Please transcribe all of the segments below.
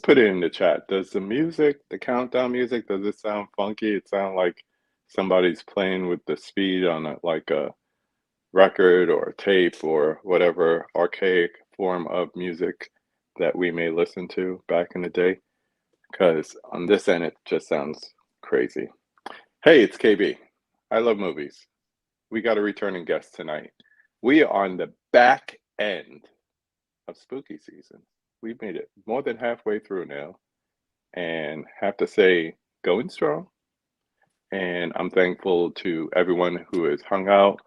Put it in the chat. Does the music, the countdown music, does it sound funky? It sound like somebody's playing with the speed on like a record or tape or whatever archaic form of music that we may listen to back in the day. Because on this end, it just sounds crazy. Hey, it's KB. I love movies. We got a returning guest tonight. We are on the back end of spooky season. We've made it more than halfway through now, and have to say, going strong. And I'm thankful to everyone who has hung out,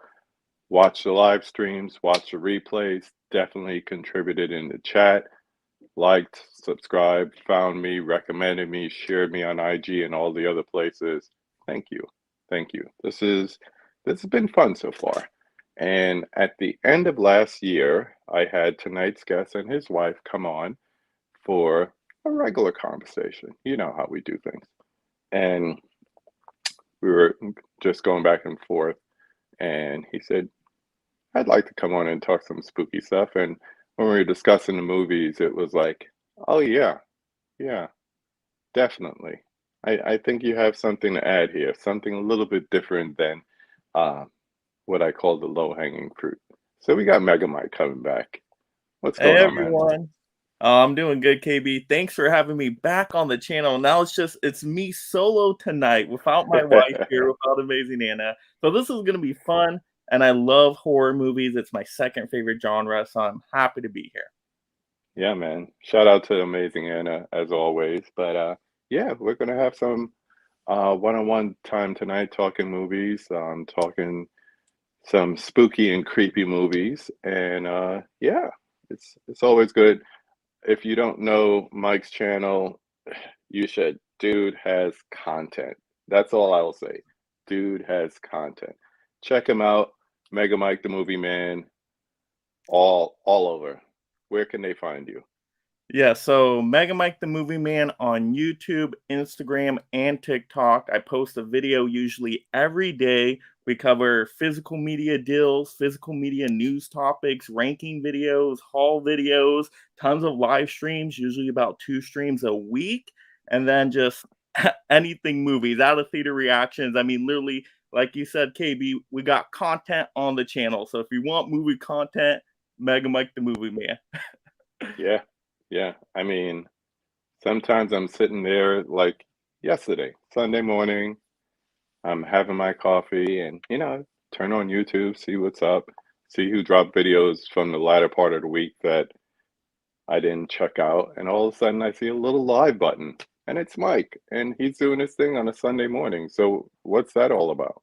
watched the live streams, watched the replays, definitely contributed in the chat, liked, subscribed, found me, recommended me, shared me on IG and all the other places. Thank you. Thank you. This has been fun so far. And at the end of last year, I had tonight's guest and his wife come on for a regular conversation. You know how we do things. And we were just going back and forth. And he said, I'd like to come on and talk some spooky stuff. And when we were discussing the movies, it was like, oh, yeah, definitely. I think you have something to add here, something a little bit different than uh, what I call the low-hanging fruit. So we got Megamike coming back. What's Hey going on, man? everyone. I'm doing good, KB. Thanks for having me back on the channel. Now it's me solo tonight without my wife here, without amazing Anna. So this is gonna be fun, and I love horror movies. It's my second favorite genre, so I'm happy to be here. Yeah, man. Shout out to Amazing Anna as always. But yeah, we're gonna have some one-on-one time tonight talking movies, talking some spooky and creepy movies. And yeah, it's always good. If you don't know Mike's channel, you should. Dude has content. That's all I will say. Dude has content. Check him out. Mega Mike the Movie Man, all over. Where can they find you? Yeah, so Megamike the Movie Man on YouTube, Instagram, and TikTok. I post a video usually every day. We cover physical media deals, physical media news topics, ranking videos, haul videos, tons of live streams, usually about 2 streams a week, and then just anything movies, out of theater reactions. I mean, literally, like you said, KB, we got content on the channel. So if you want movie content, Megamike the Movie Man. Yeah, yeah. I mean, sometimes I'm sitting there like yesterday, Sunday morning, I'm having my coffee and, turn on YouTube, see what's up, see who dropped videos from the latter part of the week that I didn't check out. And all of a sudden I see a little live button and it's Mike and he's doing his thing on a Sunday morning. So what's that all about?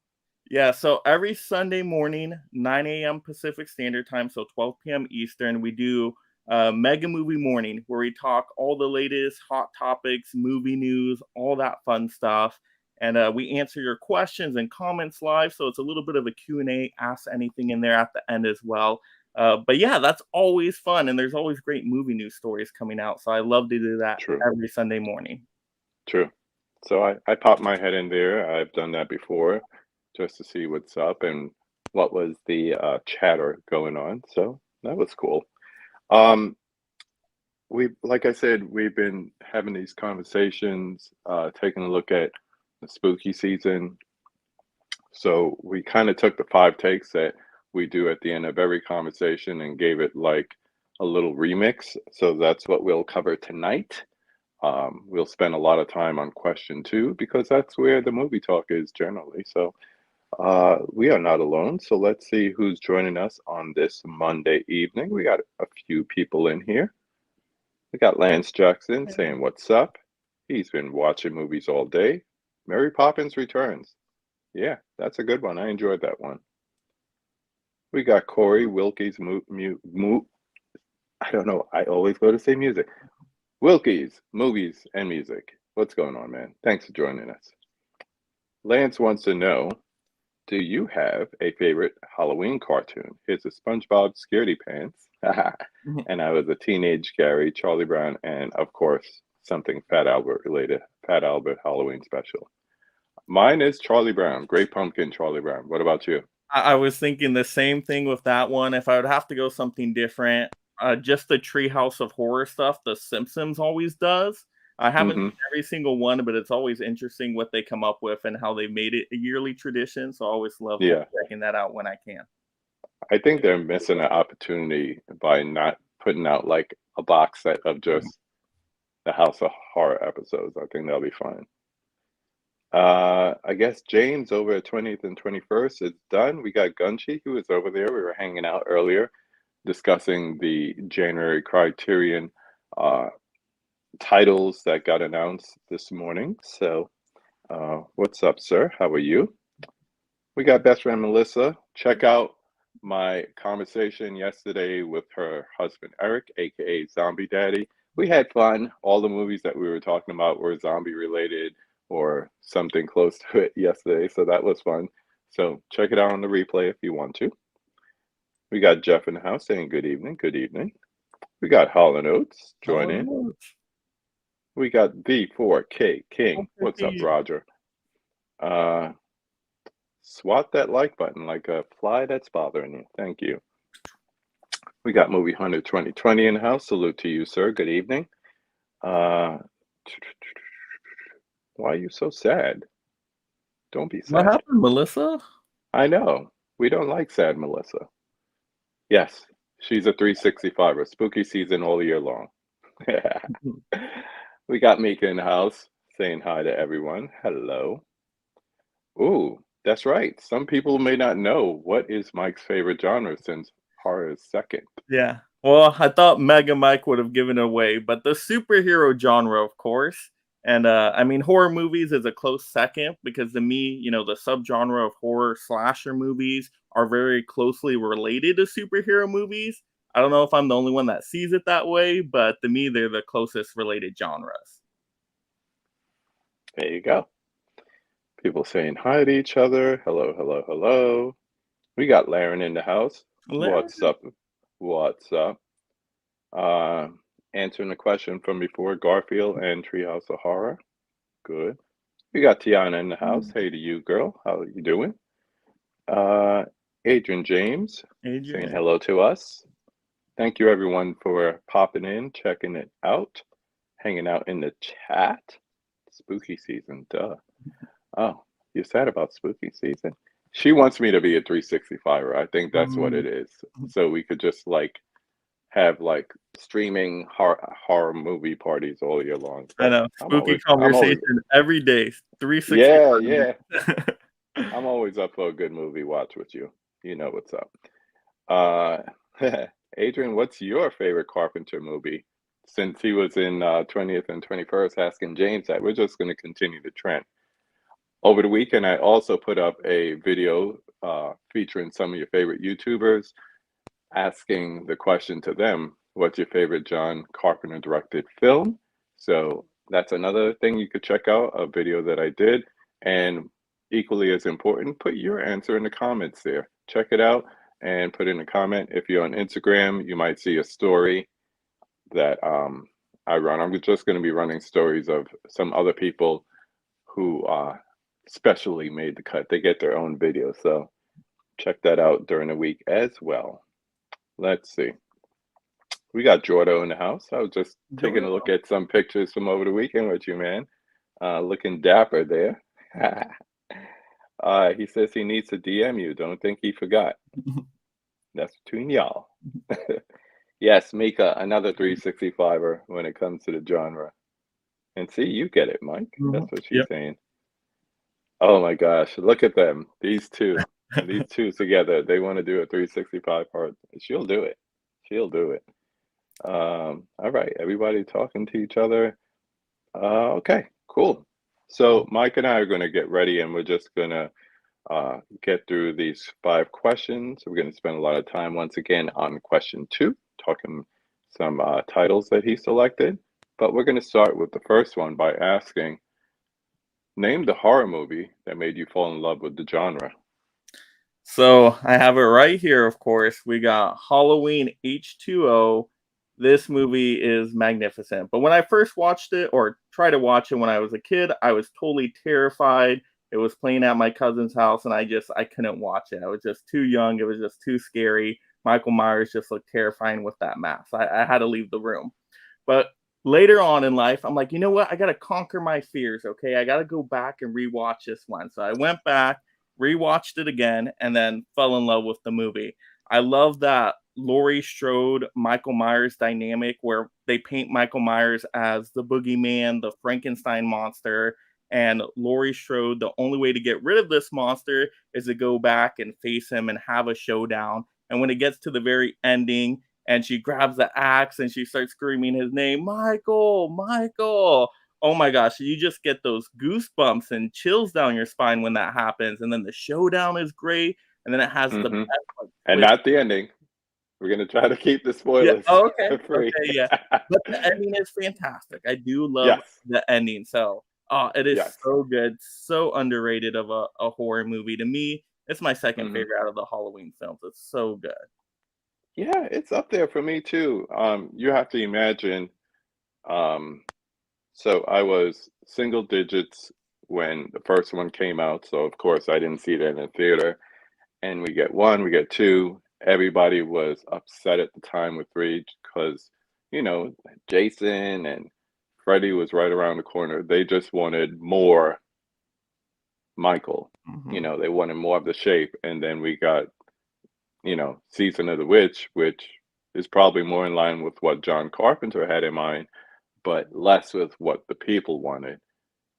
Yeah, so every Sunday morning, 9 a.m. Pacific Standard Time, so 12 p.m. Eastern, we do Mega Movie Morning, where we talk all the latest hot topics, movie news, all that fun stuff. And we answer your questions and comments live, so it's a little bit of a Q&A, ask anything in there at the end as well. But yeah, that's always fun, and there's always great movie news stories coming out, so I love to do that True, every Sunday morning. true. So I popped my head in there. I've done that before just to see what's up and what was the chatter going on. So that was cool. Um, like I said, we've been having these conversations, taking a look at the spooky season. So we kind of took the five takes that we do at the end of every conversation and gave it like a little remix. So that's what we'll cover tonight. We'll spend a lot of time on question two because that's where the movie talk is generally. So we are not alone. So let's see who's joining us on this Monday evening. We got a few people in here. We got Lance Jackson saying, what's up? He's been watching movies all day. Mary Poppins Returns. Yeah, that's a good one. I enjoyed that one. We got Corey Wilkie's I don't know. I always go to say music. Wilkie's Movies and Music. What's going on, man? Thanks for joining us. Lance wants to know, do you have a favorite Halloween cartoon? Here's a SpongeBob Scaredy Pants. And I was a teenage Gary, Charlie Brown, and of course, something Fat Albert related. Fat Albert Halloween special. Mine is Charlie Brown, Great Pumpkin Charlie Brown. What about you? I was thinking the same thing with that one. If I would have to go something different, just the Treehouse of Horror stuff The Simpsons always does. I haven't Hmm. seen every single one, but it's always interesting what they come up with and how they made it a yearly tradition. So I always love kind Yeah. of checking that out when I can. I think they're missing an opportunity by not putting out like a box set of Mhm. just the House of Horror episodes. I think that'll be fun. I guess James over at 20th and 21st is done. We got Gunchi who was over there. We were hanging out earlier discussing the January Criterion uh, titles that got announced this morning. So, what's up, sir? How are you? We got best friend Melissa. Check out my conversation yesterday with her husband Eric, aka Zombie Daddy. We had fun. All the movies that we were talking about were zombie related or something close to it yesterday, so that was fun. So check it out on the replay if you want to. We got Jeff in the house saying good evening, good evening. We got Holland Oates join in. Oh, We got the 4K no. King. What's up, Roger? Uh, swat that like button like a fly that's bothering you. Thank you. We got Movie Hunter 2020 in the house. Salute to you, sir. Good evening. Uh, why are you so sad? Don't be What sad. happened, Melissa? I know. We don't like sad Melissa. Yes, she's a 365er. Spooky season all year long. We got Mika in the house saying hi to everyone. Hello. Ooh, that's right. Some people may not know what is Mike's favorite genre since horror is second. Yeah. Well, I thought Mega Mike would have given it away, but the superhero genre, of course. And I mean, horror movies is a close second because to me, the subgenre of horror slasher movies are very closely related to superhero movies. I don't know if I'm the only one that sees it that way, but to me, they're the closest related genres. There you go. People saying hi to each other. Hello, hello, hello. We got Laren in the house. Larry? What's up? What's up? Uh, answering the question from before Garfield and Treehouse of Horror. Good. We got Tiana in the house. Hey to you, girl. How you doing? Uh, Adrian James saying Adrian. hello to us. Thank you, everyone, for popping in, checking it out, hanging out in the chat. Spooky season, duh. Oh, you're sad about spooky season? She wants me to be a 365er. I think that's what Mm, it is. So we could just like have like streaming horror movie parties all year long. I But know. I'm Spooky always, I'm always, conversation every day, yeah, 365 yeah. days. I'm always up for a good movie watch with you. You know what's up. Adrian, what's your favorite Carpenter movie? Since he was in 20th and 21st asking James that, we're just going to continue the trend. Over the weekend, I also put up a video featuring some of your favorite YouTubers, asking the question to them, what's your favorite John Carpenter directed film? So that's another thing you could check out, a video that I did. And equally as important, put your answer in the comments there. Check it out and put in a comment. If you're on Instagram, you might see a story that I run. I'm just going to be running stories of some other people who specially made the cut. They get their own video. So check that out during the week as well. Let's see. We got Jordo in the house. I was just taking a look Jordan. at some pictures from over the weekend with you, man. Looking dapper there. He says he needs to DM you. Don't think he forgot. That's between y'all. Yes, Mika, another 365er when it comes to the genre. And see, you get it, Mike. That's Mhm. what she's Yep. saying. Oh my gosh, look at them. These two. These two together. They want to do a 365 part. She'll do it. She'll do it. All right, everybody talking to each other. Okay, cool. So Mike and I are going to get ready and we're just going to get through these 5 questions. We're going to spend a lot of time once again on question 2, talking some titles that he selected. But we're going to start with the first one by asking, name the horror movie that made you fall in love with the genre. So I have it right here, of course. We got Halloween H2O. This movie is magnificent. But when I first watched it or tried to watch it when I was a kid, I was totally terrified. It was playing at my cousin's house and I couldn't watch it. I was just too young. It was just too scary. Michael Myers just looked terrifying with that mask. I had to leave the room. But later on in life, I'm like, you know what? I got to conquer my fears. Okay. I got to go back and rewatch this one. So I went back, rewatched it again, and then fell in love with the movie. I love that Laurie Strode, Michael Myers dynamic where they paint Michael Myers as the boogeyman, the Frankenstein monster. And Laurie Strode, the only way to get rid of this monster is to go back and face him and have a showdown. And when it gets to the very ending, and she grabs the axe and she starts screaming his name, Michael, Michael. Oh my gosh, you just get those goosebumps and chills down your spine when that happens. And then the showdown is great. And then it has the Hmm. best like, And twist. not the ending. We're gonna try to keep the Yeah. spoilers Oh, okay. free. Okay. Yeah. But the ending is fantastic. I do love Yes, the ending. So, oh, it is yes. so good. So underrated of a horror movie. To me, it's my second Hmm. favorite out of the Halloween films. It's so good. Yeah, it's up there for me too. You have to imagine. Um, so I was single digits when the first one came out. So of course I didn't see it in the theater. And we get one, we get two. Everybody was upset at the time with three because, you know, Jason and Freddy was right around the corner. They just wanted more Michael. You Hmm. know, they wanted more of the shape. And then we got, you know, Season of the Witch, which is probably more in line with what John Carpenter had in mind, but less with what the people wanted.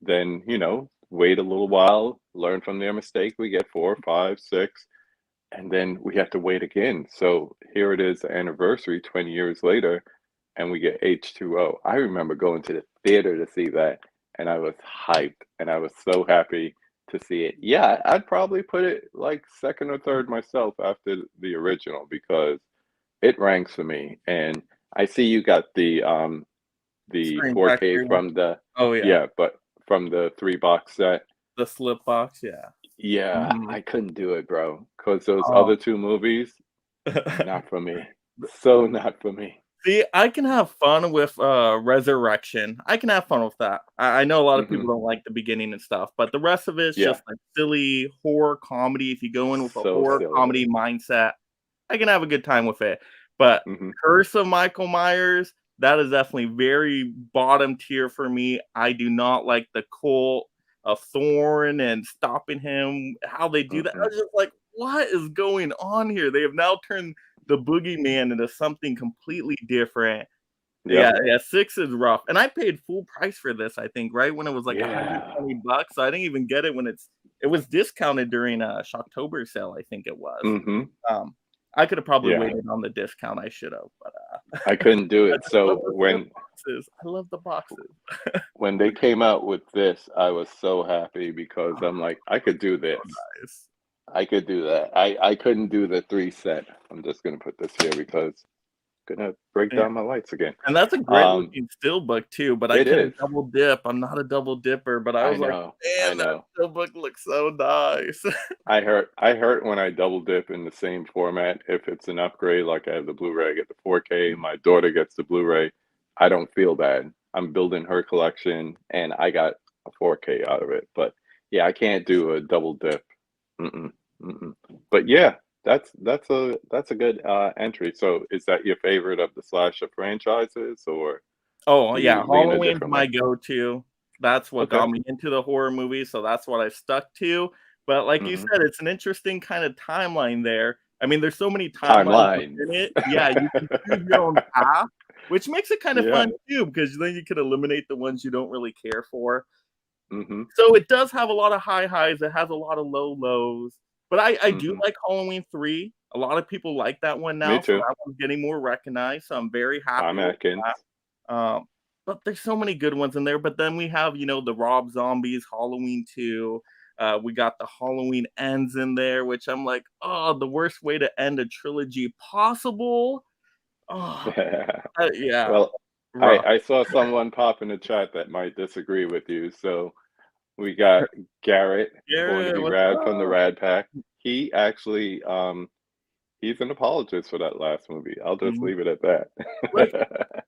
Then, you know, wait a little while, learn from their mistake. We get four, five, six, and then we have to wait again. So here it is, the anniversary 20 years later, and we get H2O. I remember going to the theater to see that, and I was hyped, and I was so happy to see it. Yeah, I'd probably put it like second or third myself after the original because it ranks for me. And I see you got the Screen 4K Factory one. from the Oh yeah. yeah, but from the three box set. The slip box, yeah. Yeah, Mhm. I couldn't do it, bro, because those Oh. other two movies, not for me. So not for me. See, I can have fun with, Resurrection. I can have fun with that. I know a lot of people Mhm. don't like the beginning and stuff, but the rest of it's Yeah, just, like, silly horror comedy. If you go in with a so horror silly. comedy mindset, I can have a good time with it. But Mhm. Curse of Michael Myers, that is definitely very bottom tier for me. I do not like the cult of Thorn and stopping him, how they do that. I Mm-mm. was just like, "What is going on here?" They have now turned the boogeyman into something completely different. Yeah, Yep. yeah, 6 is rough, and I paid full price for this, I think, right when it was like Yeah. $120, so I didn't even get it when it was discounted during a Shocktober sale, I think it was. Mhm. Um, I could have probably Yeah, waited on the discount, I should have, but, I couldn't do I it. just love So the slip boxes. I love the boxes. when they came out with this, I was so happy because I'm Oh, like, I could do so this. nice. I could do that. I couldn't do the 3 set. I'm just gonna put this here because gonna break Yeah. down my lights again. And that's a great Um, looking steelbook too, but I it couldn't is. double dip. I'm not a double dipper, but I I was like, know. I "Man, that know. steelbook looks so nice." I hurt when I double dip in the same format. If it's an upgrade, like I have the Blu-ray, I get the 4K, my daughter gets the Blu-ray, I don't feel bad. I'm building her collection and I got a 4K out of it. But yeah, I can't do a double dip. Mm-mm, mm-mm. But yeah, that's a good entry. So is that your favorite of the slasher franchises or Oh, do yeah, you lean a Halloween's different way? my go-to. That's what Okay. got me into the horror movies, so that's what I stuck to. But like you Hmm. said, it's an interesting kinda timeline there. I mean, there's so many timelines Timelines. within it. Yeah, you can choose your own path, which makes it kinda Yeah. fun too, because then you can eliminate the ones you don't really care for. Hmm. So it does have a lot of high highs, it has a lot of low lows, but I do Hmm. like Halloween 3. A lot of people like that one Me now, so too. that one's getting more recognized, so I'm very Tom happy with Atkins. that. But there's so many good ones in there, but then we have, the Rob Zombies, Halloween 2, we got the Halloween Ends in there, which I'm like, "Oh, the worst way to end a trilogy possible." Oh, yeah, Well, I rough. I saw someone pop in the chat that might disagree with you. So we got Garrett, born to Garrett, be what's rad from the up? Rad Pack. He actually he's an apologist for that last movie. I'll just Mhm. leave it at that. Like,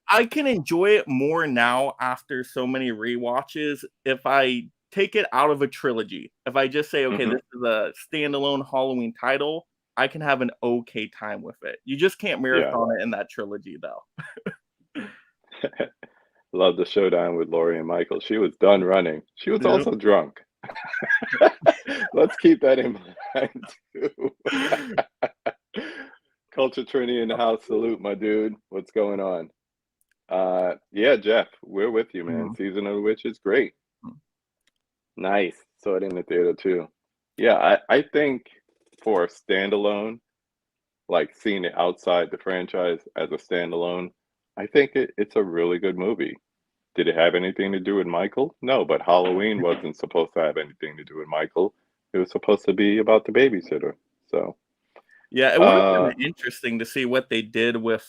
I can enjoy it more now after so many rewatches if I take it out of a trilogy. If I just say, "Okay, Hmm. this is a standalone Halloween title," I can have an okay time with it. You just can't Yeah. marathon it in that trilogy, though. Love the showdown with Laurie and Michael. She was done running. She was Yep. also drunk. Let's keep that in mind too. Culture Trini in the house. Salute, my dude. What's going on? Yeah, Jeff, we're with you, man. Mhm. Season of the Witch is great. Mm. Nice. Saw it in the theater too. Yeah, I think for a standalone, like seeing it outside the franchise as a standalone, I think it's a really good movie. Did it have anything to do with Michael? No, but Halloween wasn't supposed to have anything to do with Michael. It was supposed to be about the babysitter. So, Yeah, it would've been uh, interesting to see what they did with,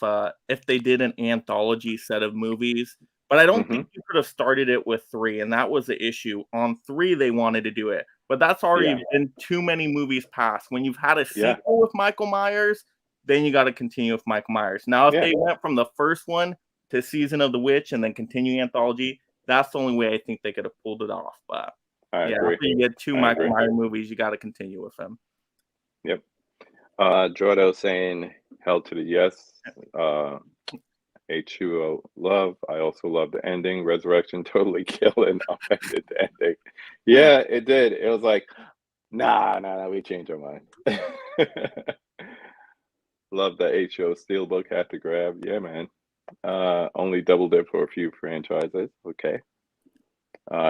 if they did an anthology set of movies, but I don't mhm, think you could have started it with 3, and that was the issue. On 3, they wanted to do it, but that's already yeah, been too many movies past. When you've had a yeah, sequel with Michael Myers, then you gotta continue with Michael Myers. Now, if yeah. they went from the first one to Season of the Witch and then continue anthology, that's the only way I think they could have pulled it off, but I yeah, agree. after you get 2 I Michael agree. Myers movies, you gotta continue with him. Yep. Jordo saying hell to the yes. Uh, H2O love. I also love the ending. Resurrection totally killing. Offended the ending. Yeah, it did. It was like, nah, we changed our mind. Love the HO Steelbook had to grab. Yeah, man. Only doubled it for a few franchises. Okay.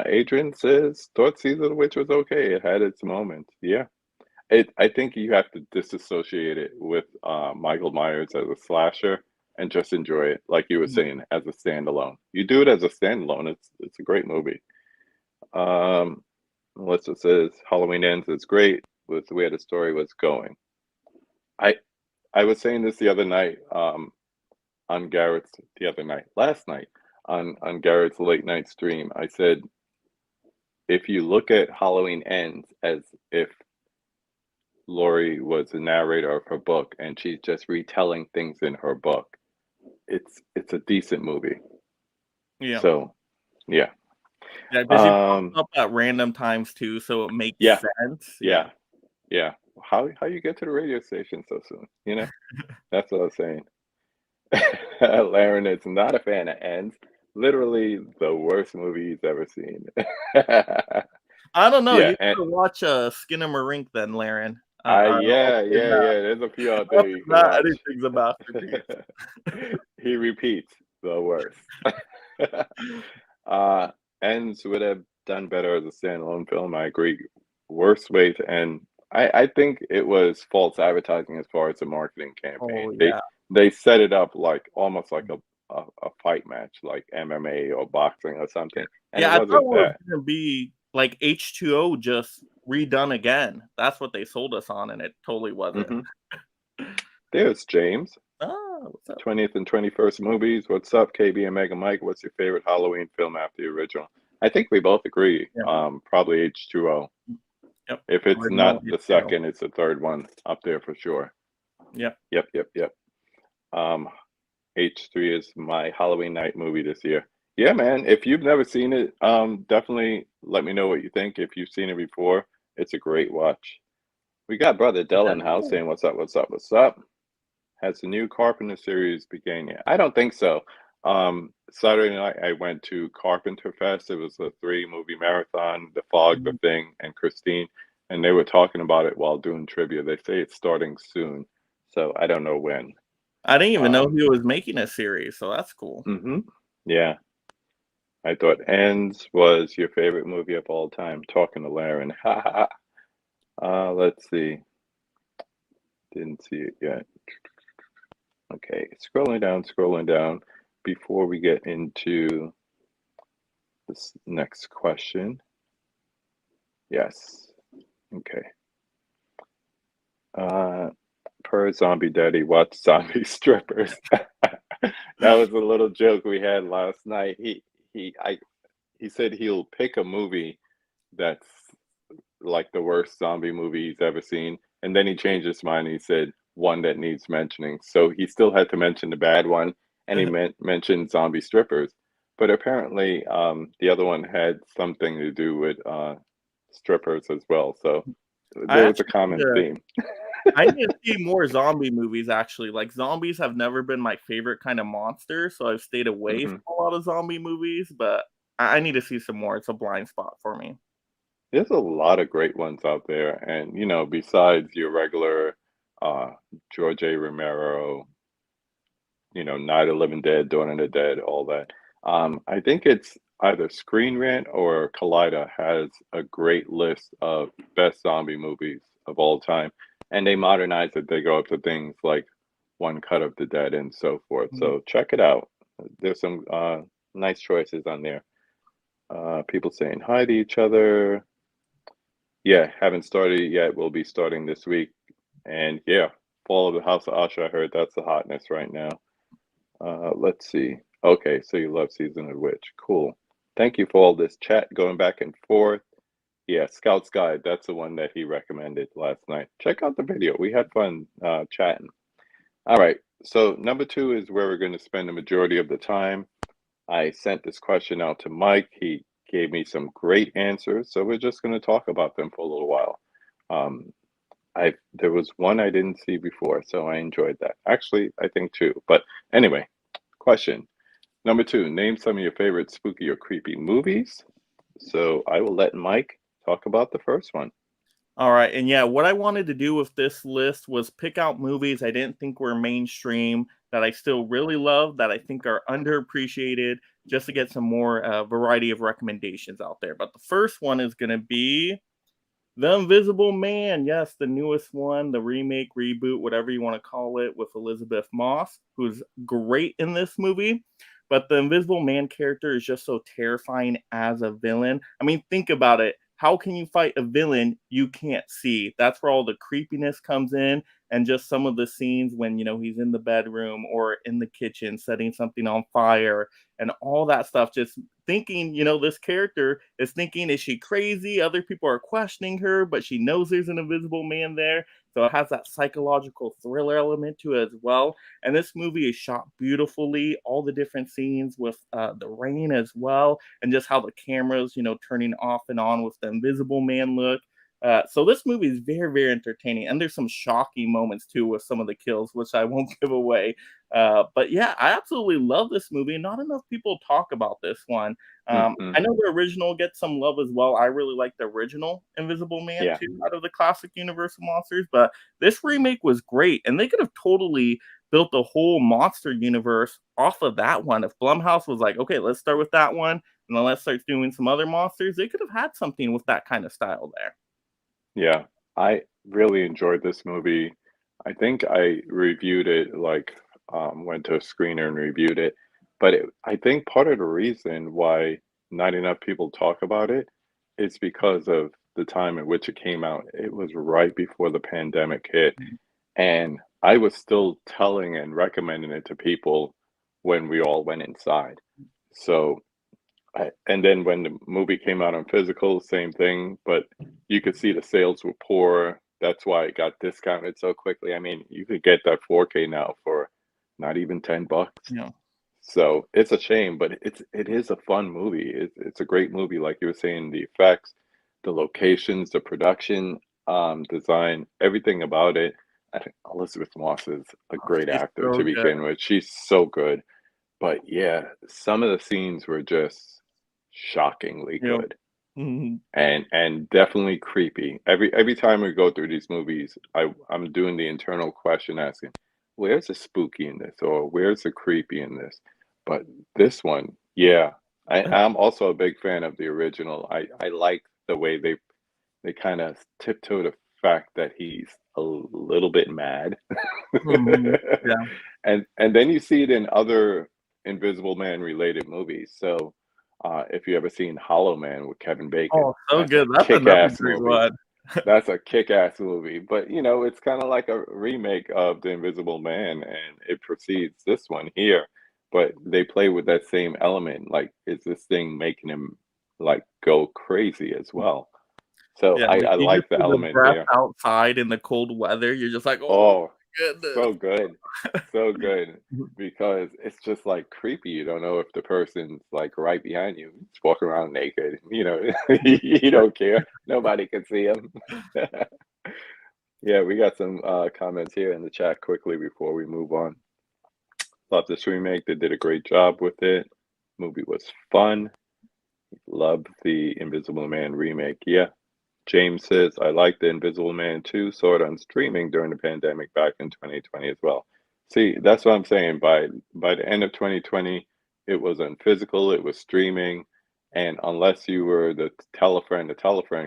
Adrian says thought Season of the Witch was okay. It had its moments. Yeah. I think you have to disassociate it with Michael Myers as a slasher and just enjoy it, like you were Mhm. saying, as a standalone. You do it as a standalone, it's a great movie. Um, Melissa says Halloween Ends is great with where the story was going. I I was saying this the other night, on Garrett's the other night, last night on Garrett's late night stream. I said if you look at Halloween Ends as if Laurie was the narrator of her book and she's just retelling things in her book, it's a decent movie. Yeah. So yeah. Yeah, 'cause she pops Um up at random times too, so it makes yeah, sense, yeah. yeah, yeah. How you get to the radio station so soon, you know? That's what I was saying. Laren is not a fan of Ends. Literally the worst movie he's ever seen. I don't know, Yeah, you and gotta watch, Skinnamarink then, Laren. I'll yeah, say yeah, that. yeah. There's a few out there After you can that, watch. anything's a masterpiece. He repeats the worst. uh, Ends would have done better as a standalone film. I agree. Worst way to end. I think it was false advertising as far as the marketing campaign. Oh, They yeah. they set it up like almost like a fight match, like MMA or boxing or something, and it Yeah, I thought it wasn't was that. gonna be like H2O just redone again. That's what they sold us on, and it totally wasn't. Hmm. There's James. "Oh, what's up?" 20th and 21st movies. What's up, KB and Mega Mike? What's your favorite Halloween film after the original? I think we both agree. Yeah, Probably H2O. yep. If it's Original not the H2O. second, it's the third one up there for sure. Yep. Yep. Um, H3 is my Halloween night movie this year. Yeah, man. If you've never seen it, definitely let me know what you think. If you've seen it before, it's a great watch. We got brother Dell in the house Yeah. saying, "What's up? What's up? What's up?" Has the new Carpenter series began yet? I don't think so. Saturday night I went to Carpenter Fest. It was a 3 movie marathon, The Fog, The Mhm. Thing, and Christine, and they were talking about it while doing trivia. They say it's starting soon, so I don't know when. I didn't even know Um, he was making a series, so that's cool. mhm. Yeah, I thought Ends was your favorite movie of all time. Talking to Laren. Ha ha. Let's see. Didn't see it yet. Okay, scrolling down before we get into this next question. Yes. Okay. Uh, per Zombie Daddy, watch zombie strippers. That was a little joke we had last night. He I he said he'll pick a movie that's like the worst zombie movie he's ever seen, and then he changed his mind and he said one that needs mentioning. So he still had to mention the bad one, and he mentioned zombie strippers. But apparently, the other one had something to do with strippers as well. So I there was a actually need common to theme. I need to see more zombie movies, actually. Like, zombies have never been my favorite kind of monster, so I've stayed away from Mhm. a lot of zombie movies, but I need to see some more. It's a blind spot for me. There's a lot of great ones out there, and, you know, besides your regular, uh, George A. Romero, you know, Night of the Living Dead, Dawn of the Dead, all that. I think it's either Screen Rant or Collider has a great list of best zombie movies of all time, and they modernize it. They go up to things like One Cut of the Dead and so forth. Mhm. So check it out. There's some nice choices on there. People saying hi to each other. Yeah, haven't started yet. We'll be starting this week. And yeah, Fall of the House of Usher. I heard that's the hotness right now. Let's see. Okay, so you love Season of the Witch. Cool. Thank you for all this chat going back and forth. Yeah, Scout's Guide. That's the one that he recommended last night. Check out the video. We had fun chatting. All right. So number two is where we're going to spend the majority of the time. I sent this question out to Mike. He gave me some great answers. So we're just going to talk about them for a little while. Um, I there was one I didn't see before, so I enjoyed that. Actually, I think two. But anyway, question. Number two, name some of your favorite spooky or creepy movies. So I will let Mike talk about the first one. All right, and yeah, what I wanted to do with this list was pick out movies I didn't think were mainstream that I still really love, that I think are underappreciated, just to get some more variety of recommendations out there. But the first one is going to be The Invisible Man. Yes, the newest one, the remake, reboot, whatever you want to call it, with Elizabeth Moss, who's great in this movie. But the Invisible Man character is just so terrifying as a villain. I mean, think about it. How can you fight a villain you can't see? That's where all the creepiness comes in, and just some of the scenes when, he's in the bedroom or in the kitchen setting something on fire and all that stuff. Just thinking, this character is thinking, is she crazy? Other people are questioning her, but she knows there's an invisible man there. So it has that psychological thriller element to it as well. And this movie is shot beautifully, all the different scenes with the rain as well, and just how the cameras, turning off and on with the invisible man look. So this movie is very, very entertaining, and there's some shocking moments too with some of the kills, which I won't give away. But yeah, I absolutely love this movie. Not enough people talk about this one. Hmm. I know the original gets some love as well. I really like the original Invisible Man Yeah, too, out of the classic Universal monsters. But this remake was great, and they could have totally built the whole monster universe off of that one. If Blumhouse was like, okay, let's start with that one, and then let's start doing some other monsters, they could have had something with that kind of style there. yeah. I really enjoyed this movie. I think I reviewed it like went to a screener and reviewed it. But I think part of the reason why not enough people talk about it is because of the time in which it came out. It was right before the pandemic hit. And I was still telling and recommending it to people when we all went inside. So, and then when the movie came out on physical, same thing, but you could see the sales were poor. That's why it got discounted so quickly. I mean, you could get that 4K now for not even $10. Yeah. So it's a shame, but it is a fun movie. It's a great movie, like you were saying, the effects, the locations, the production, design, everything about it. I think Elizabeth Moss is a Oh, great she's actor to so good. begin with. She's so good. But yeah, some of the scenes were just shockingly Yep. good Mhm. and definitely creepy. Every time we go through these movies, I'm doing the internal question asking, where's the spooky in this or where's the creepy in this? But this one, yeah. I'm also a big fan of the original. I like the way they kind of tiptoe the fact that he's a little bit mad. Mhm. Yeah. And then you see it in other Invisible Man related movies. So if you ever seen Hollow Man with Kevin Bacon, Oh, so that's a good. That's another kick-ass great movie. one. That's a kick-ass movie. But you know, it's kind of like a remake of The Invisible Man, and it precedes this one here. But they play with that same element. Like, is this thing making him like go crazy as well? So Yeah, like, I you just like the see the element breath there. outside in the cold weather, you're just like, "Oh Oh, my goodness." so good. So good. Because it's just like creepy. You don't know if the person's like right behind you. Just walking around naked. You know, you don't care. Nobody can see him. Yeah, we got some comments here in the chat quickly before we move on. Love this remake. They did a great job with it. Movie was fun. Love the Invisible Man remake. Yeah. James says, I like the Invisible Man 2, saw it on streaming during the pandemic back in 2020 as well. See, that's what I'm saying. By the end of 2020, it was on physical, it was streaming, and unless you were the telefriend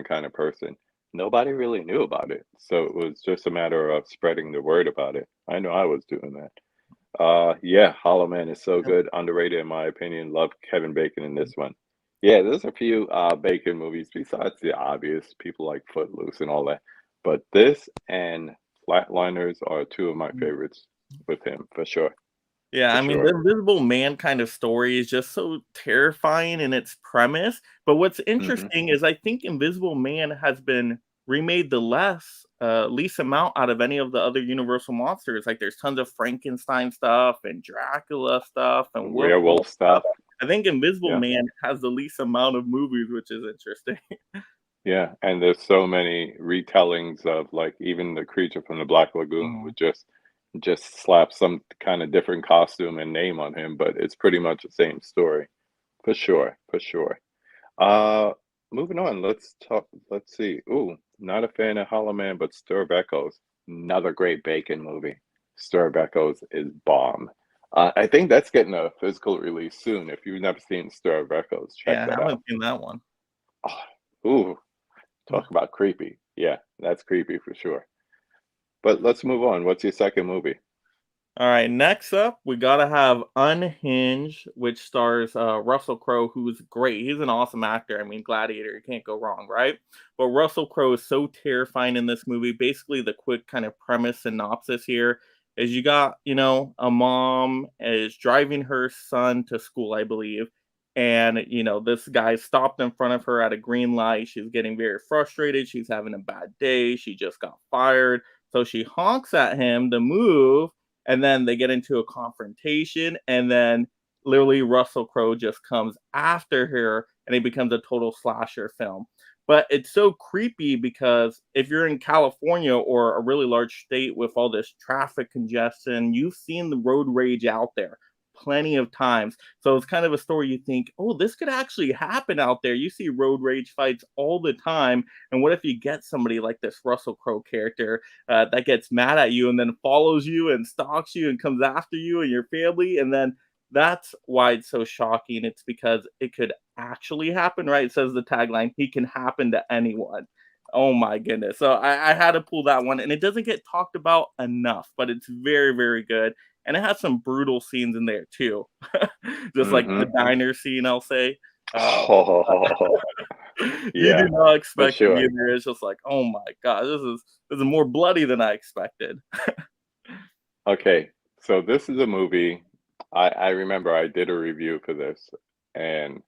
kind of person, nobody really knew about it. So it was just a matter of spreading the word about it. I know I was doing that. Yeah, Hollow Man is so good, underrated in my opinion. Love Kevin Bacon in this one. Yeah, there's a few Bacon movies besides the obvious, people like Footloose and all that. But this and Flatliners are two of my favorites with him, Yeah, for I mean, the sure. Invisible Man kind of story is just so terrifying in its premise. But what's Hmm. interesting is I think Invisible Man has been remade the least amount out of any of the other Universal monsters. Like, there's tons of Frankenstein stuff and Dracula stuff and werewolf Werewolf stuff. stuff. I think Invisible Yeah. Man has the least amount of movies, which is interesting. Yeah, and there's so many retellings of like even the creature from the Black Lagoon Mm. would just slap some kind of different costume and name on him, but it's pretty much the same story. For sure, for sure. Uh Moving on, let's see. Ooh, not a fan of Hollow Man, but Stir of Echoes. Another great Bacon movie. Stir of Echoes is bomb. I think that's getting a physical release soon. If you've never seen Stir of Echoes, check Yeah, I that out. haven't seen that one. Oh, ooh, talk about creepy. Yeah, that's creepy for sure. But let's move on. What's your second movie? All right, next up, we gotta have Unhinged, which stars Russell Crowe, who's great. He's an awesome actor. I mean, Gladiator, you can't go wrong, right? But Russell Crowe is so terrifying in this movie. Basically, the quick kind of premise synopsis here is you got, a mom is driving her son to school, I believe. And, this guy stopped in front of her at a green light. She's getting very frustrated. She's having a bad day. She just got fired. So she honks at him to move, and then they get into a confrontation, and then literally Russell Crowe just comes after her, and it becomes a total slasher film. But it's so creepy because if you're in California or a really large state with all this traffic congestion, you've seen the road rage out there plenty of times. So it's kind of a story you think, oh, this could actually happen out there. You see road rage fights all the time. And what if you get somebody like this Russell Crowe character that gets mad at you and then follows you and stalks you and comes after you and your family? And then that's why it's so shocking. It's because it could actually happen, right? It says the tagline, he can happen to anyone. Oh my goodness. So I had to pull that one, and it doesn't get talked about enough, but it's very, very good. And it has some brutal scenes in there too. Just like the Mm-hmm. diner scene, I'll say. Uh, Oh, you do yeah, not for expect to be sure. in there. It's just like, oh my god, this is more bloody than I expected. Okay, so this is a movie. I remember I did a review for this, and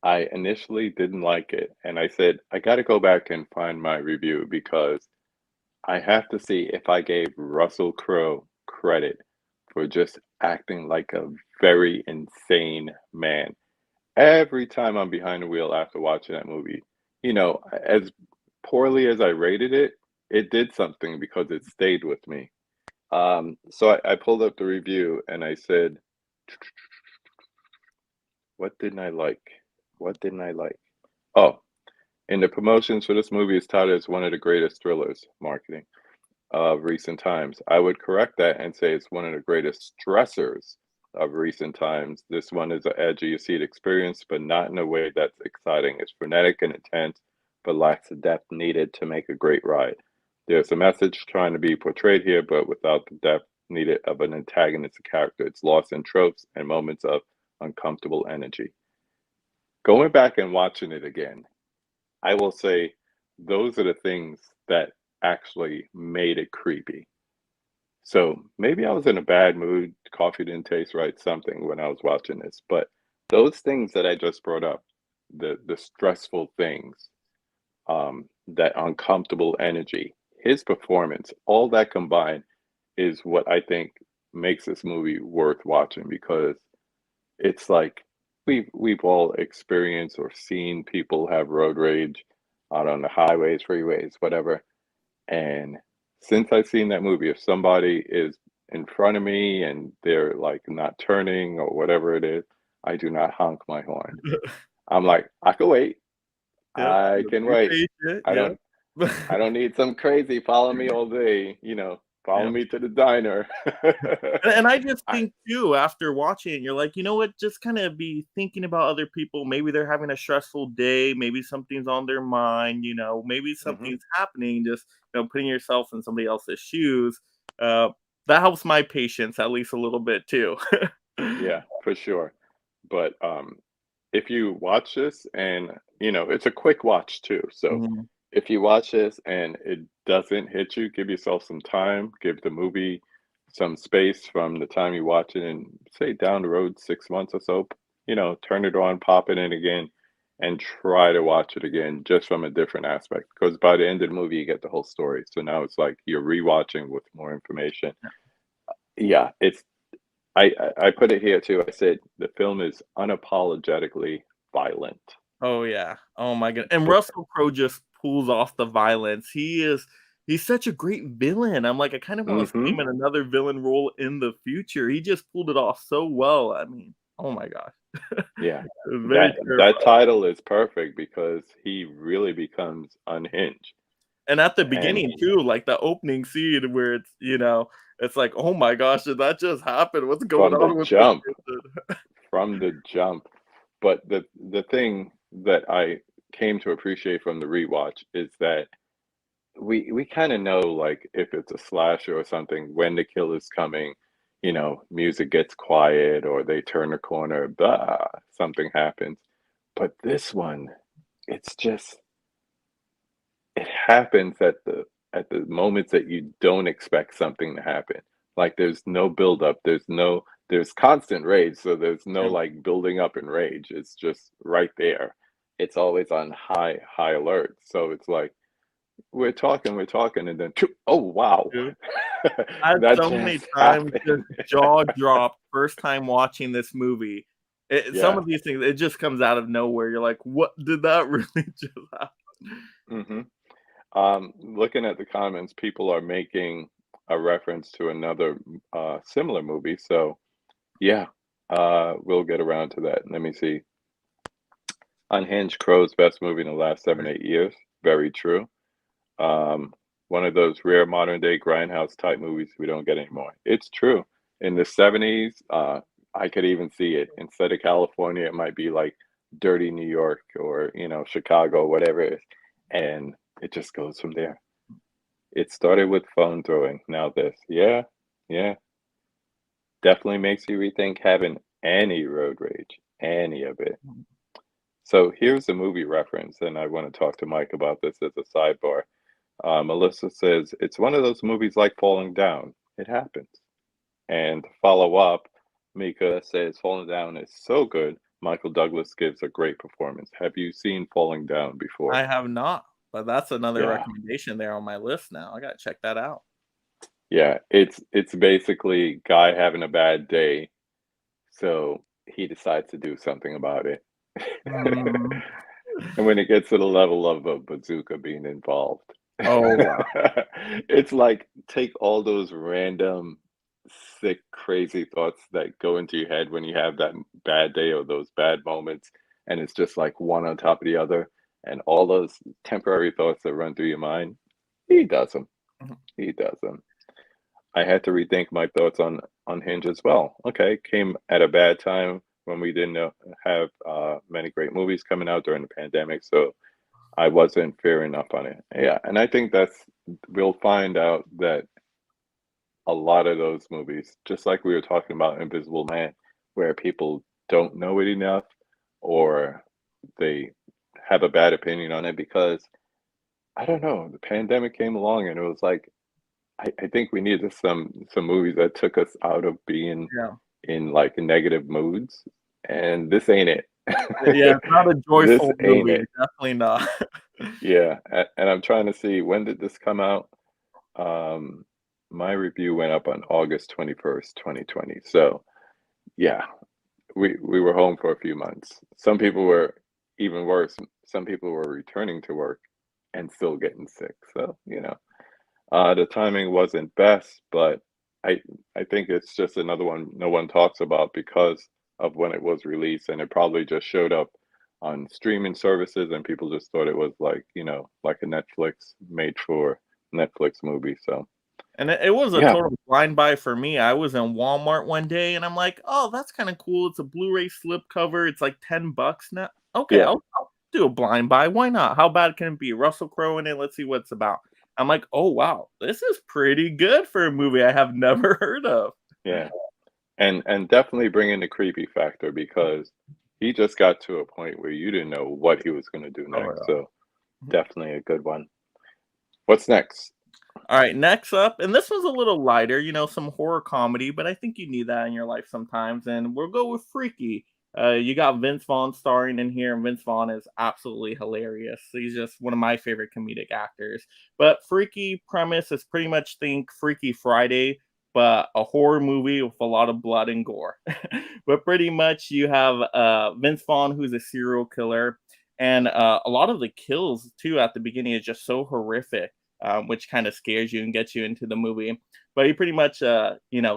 I initially didn't like it, and I said I got to go back and find my review because I have to see if I gave Russell Crowe credit for just acting like a very insane man. Every time I'm behind the wheel after watching that movie, as poorly as I rated it, it did something because it stayed with me. So I pulled up the review and I said, what didn't I like? What didn't I like? Oh, in the promotions for this movie, it's touted as one of the greatest thrillers marketing of recent times. I would correct that and say it's one of the greatest stressors of recent times. This one is an edgy seat experience, but not in a way that's exciting. It's frenetic and intense, but lacks the depth needed to make a great ride. There's a message trying to be portrayed here, but without the depth needed of an antagonistic character. It's lost in tropes and moments of uncomfortable energy. Going back and watching it again, I will say those are the things that actually made it creepy. So maybe I was in a bad mood, coffee didn't taste right, something when I was watching this. But those things that I just brought up, the stressful things, that uncomfortable energy, his performance, all that combined is what I think makes this movie worth watching because it's like we've all experienced or seen people have road rage out on the highways, freeways, whatever. And since I've seen that movie, if somebody is in front of me and they're like not turning or whatever it is, I do not honk my horn. I'm like, I can wait. Yep, I yep, can be wait. patient, I yep. don't I don't need some crazy follow me all day, follow Yep. me to the diner. And I just I think too, after watching it, you're like, "You know what? Just kinda be thinking about other people. Maybe they're having a stressful day, maybe something's on their mind, maybe Mhm. something's happening." Just, putting yourself in somebody else's shoes, uh, that helps my patience at least a little bit too. Yeah, for sure. But, if you watch this and, it's a quick watch too, so Mhm. if you watch this and it doesn't hit you, give yourself some time, give the movie some space from the time you watch it and say down the road 6 months or so, turn it on, pop it in again, and try to watch it again just from a different aspect. Because by the end of the movie, you get the whole story. So now it's like you're rewatching with more information. Yeah, I put it here too. I said the film is unapologetically violent. Oh, yeah. Oh my god and But Russell Crowe just pulls off the violence. He's such a great villain. I'm like, I kind of wanna see mhm. him in another villain role in the future. He just pulled it off so well. I mean, oh my gosh. Yeah. It was very That terrifying. title is perfect because he really becomes unhinged. And at the And beginning too, like the opening scene where it's like, "Oh my gosh, did that just happen? What's going from the on with this jump, person?" from the jump. But the thing that I came to appreciate from the rewatch is that we kind of know like if it's a slasher or something when the kill is coming, music gets quiet or they turn a corner, blah, something happens. But this one, it's just it happens at the moments that you don't expect something to happen. Like there's no buildup, there's constant rage, so there's no Yep, like building up in rage. It's just right there. It's always on high alert. So it's like we're talking, and then oh wow, yep. I had that so many just times just happened. jaw dropped first time watching this movie. Some Yeah. of these things, it just comes out of nowhere. You're like, "What did that really just happen?" hmm Looking at the comments, people are making a reference to another similar movie. So yeah, we'll get around to that. Let me see. Unhinged Crow's best movie in the last 7, 8 years. Very true. Um, one of those rare modern day grindhouse type movies we don't get anymore. It's true. In the 70s, I could even see it. Instead of California, it might be like dirty New York or, Chicago, whatever it is. And it just goes from there. It started with phone throwing. Now this. Yeah, yeah. Definitely makes you rethink having any road rage, any of it. So here's a movie reference, and I want to talk to Mike about this as a sidebar. Melissa says, it's one of those movies like Falling Down. It happens. And follow up, Mika says, Falling Down is so good. Michael Douglas gives a great performance. Have you seen Falling Down before? I have not, but that's another Yeah. recommendation there on my list now. I gotta check that out. Yeah. It's basically guy having a bad day, so he decides to do something about it. Mm. And when it gets to the level of a bazooka being involved, Oh, wow. it's like take all those random, sick, crazy thoughts that go into your head when you have that bad day or those bad moments, and it's just like one on top of the other, and all those temporary thoughts that run through your mind, he does them. Mhm. He does them. I had to rethink my thoughts on Hinge as well. Okay, came at a bad time when we didn't have many great movies coming out during the pandemic, so I wasn't fair enough on it. Yeah, and I think we'll find out that a lot of those movies, just like we were talking about Invisible Man, where people don't know it enough or they have a bad opinion on it because I don't know, the pandemic came along and it was like I think we needed some movies that took us out of being Yeah. in like negative moods, and this ain't it. Yeah, it's not a This joyful ain't movie, it. definitely not. Yeah, and I'm trying to see when did this come out? Um, my review went up on August 21st, 2020. So yeah, we were home for a few months. Some people were even worse. Some people were returning to work and still getting sick. So, The timing wasn't best, but I I think it's just another one no one talks about because of when it was released, and it probably just showed up on streaming services, and people just thought it was like, like a Netflix made for Netflix movie. So And it was a yeah, total blind buy for me. I was in Walmart one day and I'm like, "Oh, that's kinda cool. It's a Blu-ray slipcover. It's like 10 bucks now. Okay, yeah, I'll do a blind buy. Why not? How bad can it be? Russell Crowe in it. Let's see what it's about." I'm like, "Oh, wow. This is pretty good for a movie I have never heard of." yeah. And definitely bring in the creepy factor because he just got to a point where you didn't know what he was gonna do Oh, next. yeah. So definitely a good one. What's next? All right, next up, and this was a little lighter, some horror comedy, but I think you need that in your life sometimes. And we'll go with Freaky. You got Vince Vaughn starring in here, and Vince Vaughn is absolutely hilarious. He's just one of my favorite comedic actors. But Freaky premise is pretty much think Freaky Friday, but a horror movie with a lot of blood and gore. But pretty much you have Vince Vaughn, who's a serial killer, and a lot of the kills too at the beginning is just so horrific, which kind of scares you and gets you into the movie. But he pretty much,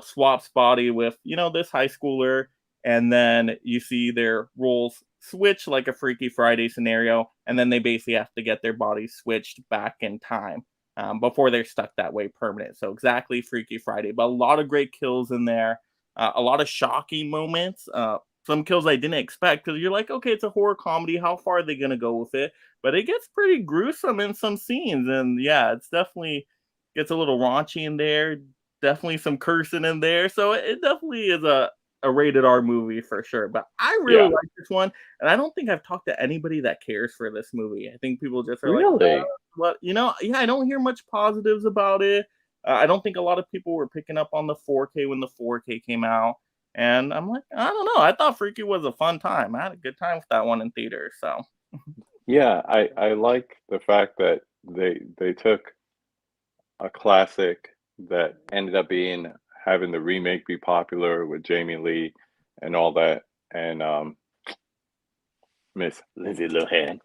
swaps body with, this high schooler, and then you see their roles switch like a Freaky Friday scenario, and then they basically have to get their bodies switched back in time before they're stuck that way permanent. So exactly Freaky Friday, but a lot of great kills in there, a lot of shocking moments. Some kills I didn't expect because you're like, okay, it's a horror comedy. How far are they gonna go with it? But it gets pretty gruesome in some scenes, and yeah, it's definitely gets a little raunchy in there. Definitely some cursing in there, so it definitely is a rated R movie for sure. But I really Yeah. like this one, and I don't think I've talked to anybody that cares for this movie. I think people just are like, Really? "What?" Yeah, I don't hear much positives about it. I don't think a lot of people were picking up on the 4K when the 4K came out, and I'm like, I don't know. I thought Freaky was a fun time. I had a good time with that one in theater. So Yeah, I like the fact that they took a classic that ended up being having the remake be popular with Jamie Lee and all that, and Miss Lindsay Lohan.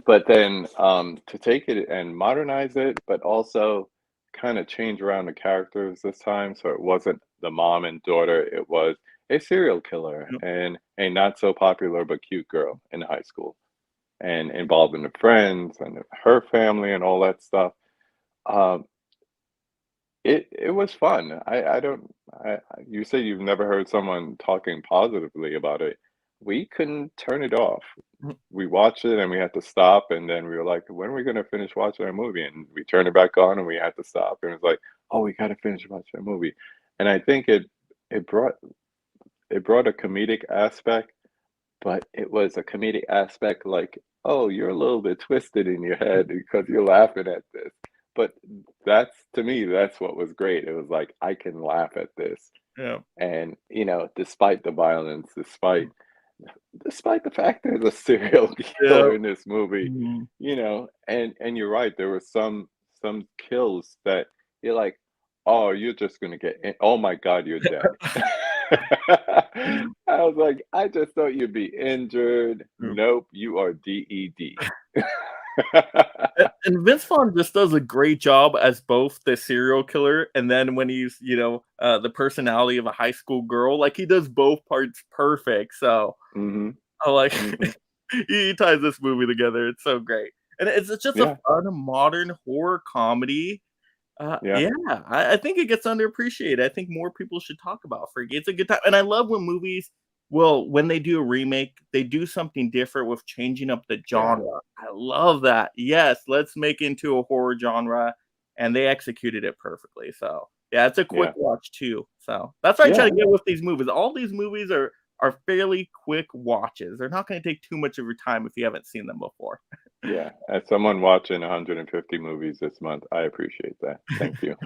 But then to take it and modernize it, but also kind of change around the characters this time, so it wasn't the mom and daughter, it was a serial killer and a not so popular but cute girl in high school and involving the friends and her family and all that stuff. Um, it was fun. I don't you say you've never heard someone talking positively about it. We couldn't turn it off. We watched it and we had to stop, and then we were like, "When are we gonna finish watching our movie?" And we turned it back on and we had to stop. And it was like, "Oh, we gotta finish watching our movie." And I think it brought it brought a comedic aspect, but it was a comedic aspect like, "Oh, you're a little bit twisted in your head because you're laughing at this." But that's to me, that's what was great. It was like, I can laugh at this. yeah. And, despite the violence, despite the fact there's a serial Yeah. killer in this movie, Mhm. and you're right, there were some kills that you're like, "Oh, you're just gonna get in oh my god, you're dead." I was like, "I just thought you'd be injured. Mm. Nope, you are dead." And Vince Vaughn just does a great job as both the serial killer and then when he's, the personality of a high school girl, like, he does both parts perfect, so Mhm, I like mhm. he ties this movie together, it's so great. And it's just a Yeah, fun modern horror comedy. yeah, Yeah, I think it gets underappreciated. I think more people should talk about Freaky. It's a good time, and I love when movies, well, when they do a remake, they do something different with changing up the yeah, genre. I love that. Yes, let's make into a horror genre, and they executed it perfectly. So yeah, it's a quick yeah, watch too. So that's what I try yeah, to get with these movies. All these movies are fairly quick watches. They're not going to take too much of your time if you haven't seen them before. yeah. As someone watching 150 movies this month, I appreciate that. Thank you.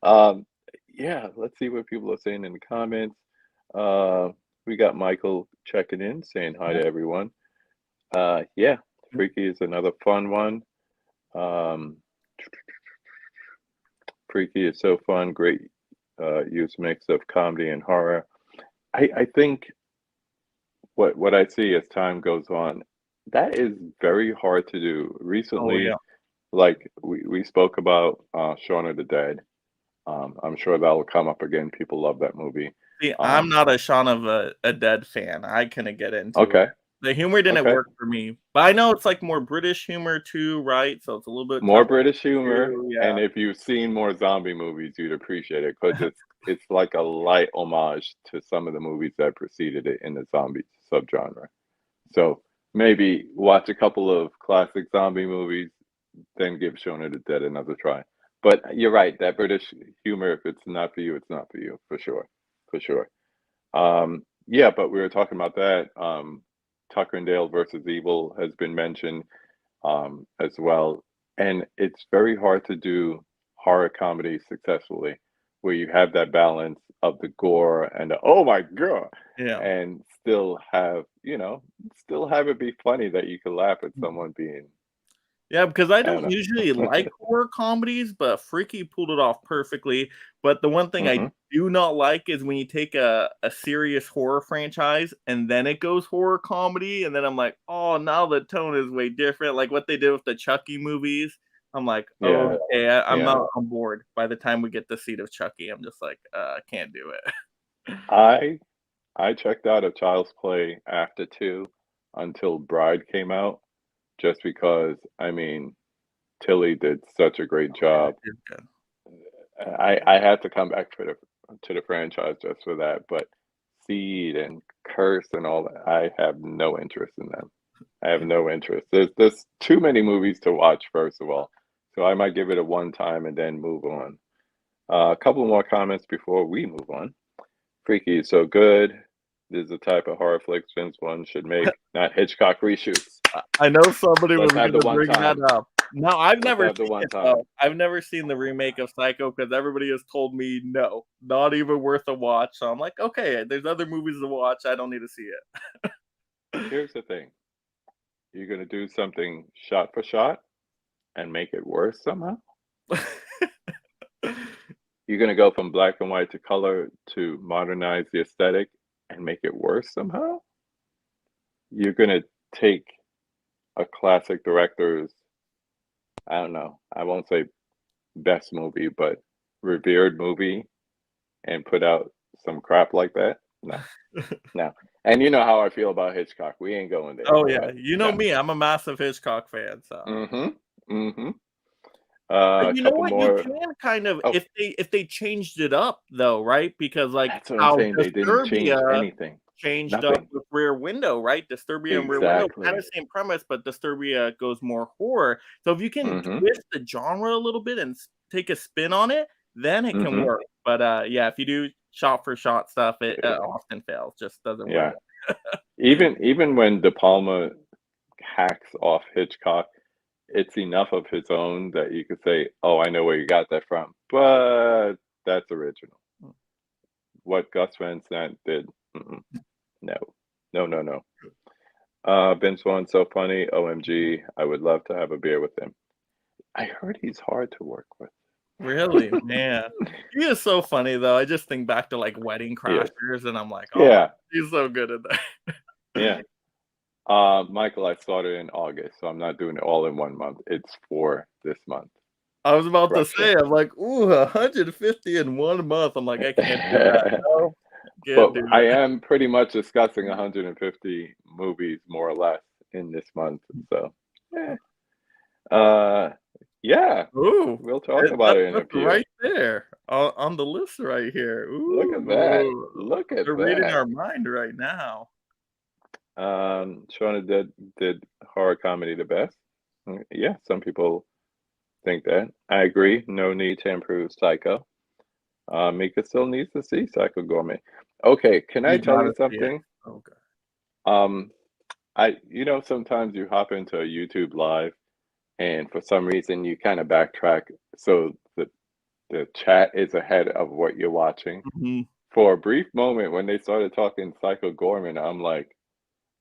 Um, yeah, let's see what people are saying in the comments. Uh, we got Michael checking in, saying hi to everyone. Yeah, Freaky is another fun one. Um, Freaky is so fun, great use mix of comedy and horror. I think what I see as time goes on, that is very hard to do. Oh Recently, yeah. like we spoke about Shaun of the Dead. I'm sure that'll come up again. People love that movie. See, I'm Um, not a Shaun of a Dead fan. I couldn't get into it. okay, The humor didn't okay. work for me, but I know it's, like, more British humor too, right? So it's a little bit More tougher British humor, to and yeah. if you've seen more zombie movies, you'd appreciate it because it's like a light homage to some of the movies that preceded it in the zombie subgenre. So maybe watch a couple of classic zombie movies, then give Shaun of the Dead another try. But you're right, that British humor, if it's not for you, it's not for you, for sure, for sure. Yeah, but we were talking about that. Tucker and Dale versus Evil has been mentioned as well. And it's very hard to do horror comedy successfully where you have that balance of the gore and the, oh my God, Yeah. and still have, still have it be funny that you can laugh at someone being, Yeah, because I I don't don't usually know. like horror comedies, but Freaky pulled it off perfectly. But the one thing I Hmm. do not like is when you take a serious horror franchise and then it goes horror comedy, and then I'm like, "Oh, now the tone is way different." Like what they did with the Chucky movies. I'm like, "Oh, Yeah, okay, I'm yeah. not on board." By the time we get the seat of Chucky, I'm just like, I can't do it." I I checked out of Child's Play after two until Bride came out, just because I mean Tilly did such a great Yeah, job. it is good. I had to come back for the to the franchise just for that, but Seed and Curse and all that, I have no interest in them. I have no interest. There's too many movies to watch, first of all, so I might give it a one time and then move on. A couple more comments before we move on. Freaky is so good. This is the type of horror flicks Vince one should make, not Hitchcock reshoots. I know somebody was Let's have the gonna one bring that time. up. No, I've Let's never have the seen one it time. though. I've never seen the remake of Psycho because everybody has told me, "No, not even worth a watch." So I'm like, "Okay, there's other movies to watch. I don't need to see it." Here's the thing. You're gonna do something shot for shot and make it worse somehow? You're gonna go from black and white to color to modernize the aesthetic and make it worse somehow? You're gonna take a classic director's, I don't know, I won't say best movie, but revered movie and put out some crap like that? No, no. And you know how I feel about Hitchcock. We ain't going there, Oh, yeah. but You know no. me, I'm a massive Hitchcock fan, so Mhm. Mhm. but A you know couple what? You more. can kind of Oh, if they changed it up though, right? Because, like, that's what I'm how saying. They didn't change Disturbia anything. changed up Nothing. with Rear Window, right? Disturbia and Rear Window, kinda Exactly. same premise, but Disturbia goes more horror. So if you can Mhm. twist the genre a little bit and take a spin on it, then it can Mhm. work. But, yeah, if you do shot for shot stuff, it, often fails, just doesn't work. Yeah. Even when De Palma hacks off Hitchcock, it's enough of his own that you could say, "Oh, I know where you got that from," but that's original. What Gus Van Sant did, mm-mm, no. No, no, no. Vince Vaughn's so funny, OMG, I would love to have a beer with him. I heard he's hard to work with. Really? Man. He is so funny, though. I just think back to, like, Wedding He is. Crashers, and I'm like, "Oh, Yeah, he's so good at that." yeah. Michael, I started in August, so I'm not doing it all in 1 month. It's for this month. I was about to Correction. say, I'm like, "Ooh, 150 in 1 month." I'm like, "I can't do that. No, can't But do I it." am pretty much discussing 150 movies more or less in this month. So, eh. uh, yeah, Ooh, we'll talk about that it in a that's few. right there on the list right here. Look at that. Ooh, Look at they're reading that. our mind right now. Shauna did horror comedy the best. Yeah, some people think that. I agree. No need to improve Psycho. Mika still needs to see Psycho Gourmet. Okay, can I You tell gotta you see it. something? Okay. Um, sometimes you hop into a YouTube live and for some reason you kind of backtrack so the chat is ahead of what you're watching. Mhm. For a brief moment when they started talking Psycho Gorman, I'm like,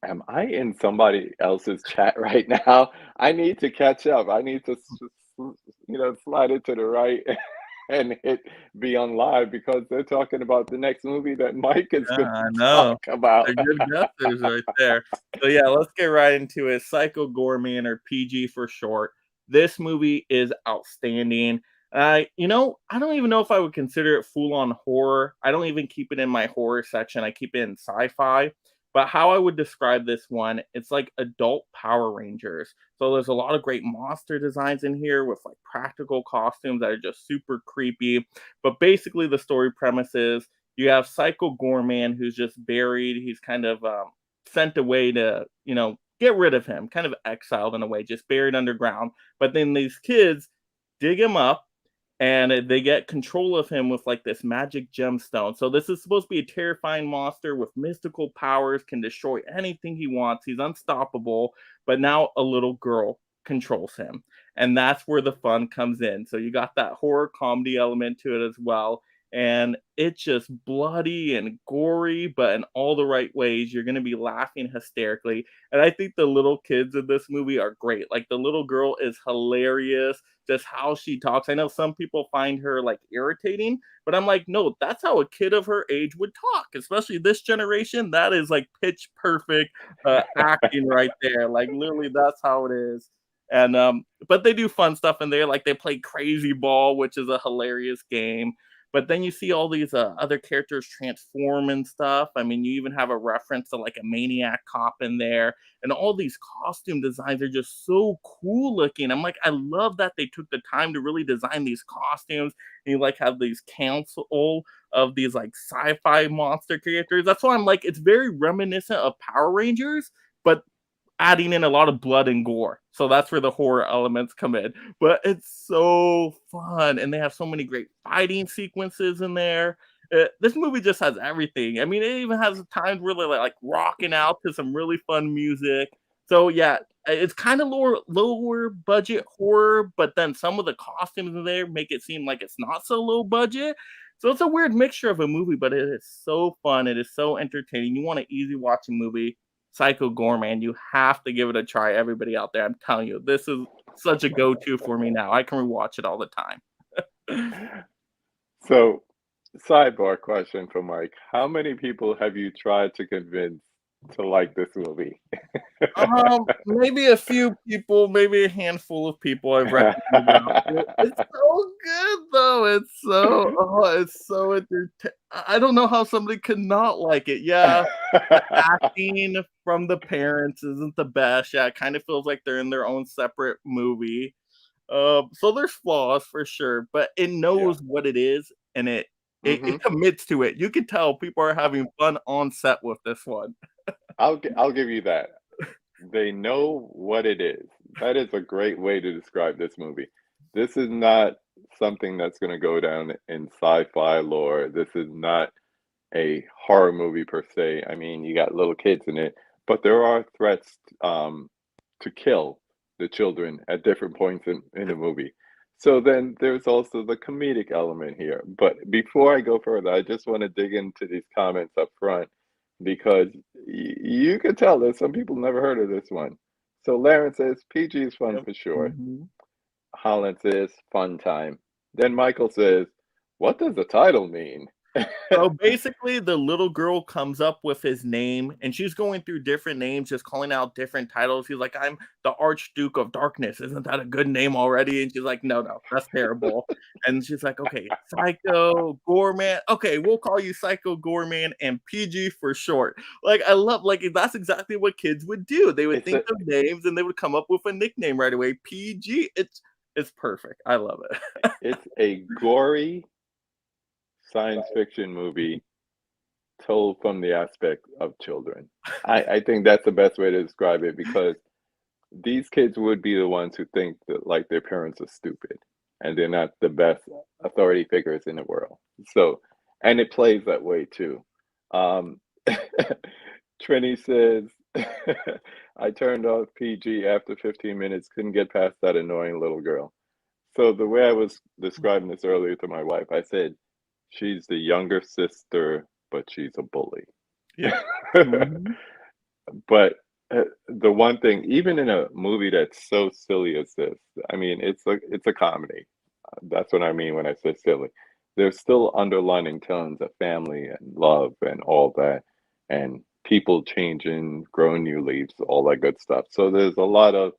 am I in somebody else's chat right now? I need to catch up. I need to slide it to the right and hit be on live because they're talking about the next movie that Mike is Yeah, going I to know. talk about. They're good guesses right there. So, yeah, let's get right into it. Psycho Goreman, or PG for short. This movie is outstanding. I don't even know if I would consider it full on horror. I don't even keep it in my horror section. I keep it in sci-fi. But how I would describe this one, it's like adult Power Rangers. So there's a lot of great monster designs in here with like practical costumes that are just super creepy. But basically, the story premise is you have Psycho Gorman who's just buried. He's kind of sent away to, get rid of him, kind of exiled in a way, just buried underground. But then these kids dig him up and they get control of him with like this magic gemstone. So this is supposed to be a terrifying monster with mystical powers, can destroy anything he wants. He's unstoppable, but now a little girl controls him. And that's where the fun comes in. So you got that horror comedy element to it as well. And it's just bloody and gory, but in all the right ways. You're going to be laughing hysterically. And I think the little kids in this movie are great. Like the little girl is hilarious, just how she talks. I know some people find her like irritating, but I'm like, no, that's how a kid of her age would talk, especially this generation. That is like pitch perfect acting right there. Like literally, that's how it is. And but they do fun stuff in there, like they play crazy ball, which is a hilarious game. But then you see all these other characters transform and stuff. I mean, you even have a reference to like a maniac cop in there, and all these costume designs are just so cool looking. I'm like, I love that they took the time to really design these costumes. And you like have these council of these like sci-fi monster characters. That's why I'm like, it's very reminiscent of Power Rangers, but adding in a lot of blood and gore. So that's where the horror elements come in. But it's so fun, and they have so many great fighting sequences in there. This movie just has everything. I mean, it even has times where they're like rocking out to some really fun music. So yeah, it's kind of lower budget horror, but then some of the costumes in there make it seem like it's not so low budget. So it's a weird mixture of a movie, but it is so fun. It is so entertaining. You want an easy watching movie. Psycho Gorman, you have to give it a try, everybody out there. I'm telling you, this is such a go-to for me now. I can rewatch it all the time. So, sidebar question for Mike. How many people have you tried to convince to like this movie? Maybe a few people, maybe a handful of people I've recommended it out to. It's so good though. It's so I don't know how somebody could not like it. Yeah, the acting from the parents isn't the best. Yeah, it kind of feels like they're in their own separate movie. So there's flaws for sure, but it Yeah. knows what it is and it Mhm. commits to it. You can tell people are having fun on set with this one. I'll give you that. They know what it is. That is a great way to describe this movie. This is not something that's gonna go down in sci-fi lore. This is not a horror movie per se. I mean, you got little kids in it, but there are threats to kill the children at different points in the movie. So then there's also the comedic element here. But before I go further, I just want to dig into these comments up front because you could tell that some people never heard of this one. So Laren says PG is fun Yep. for sure. Mhm. Holland says fun time. Then Michael says, what does the title mean? So basically, the little girl comes up with his name, and she's going through different names, just calling out different titles. He's like, "I'm the Archduke of Darkness. Isn't that a good name already?" And she's like, "No, no, that's terrible." And she's like, "Okay, Psycho Gorman. Okay, we'll call you Psycho Gorman and PG for short." Like, I love like that's exactly what kids would do. They would It's a think of names and they would come up with a nickname right away. PG. It's perfect. I love it. it's a gory science fiction movie told from the aspect of children. I think that's the best way to describe it because these kids would be the ones who think that like their parents are stupid and they're not the best authority figures in the world. So, and it plays that way too. Um, Trini says, I turned off PG after 15 minutes, couldn't get past that annoying little girl. So the way I was describing this earlier to my wife, I said, she's the younger sister, but she's a bully. Yeah. Mhm. But the one thing, even in a movie that's so silly as this, I mean, it's a comedy. That's what I mean when I say silly. There's still underlining tones of family and love and all that, and people changing, growing new leaves, all that good stuff. So there's a lot of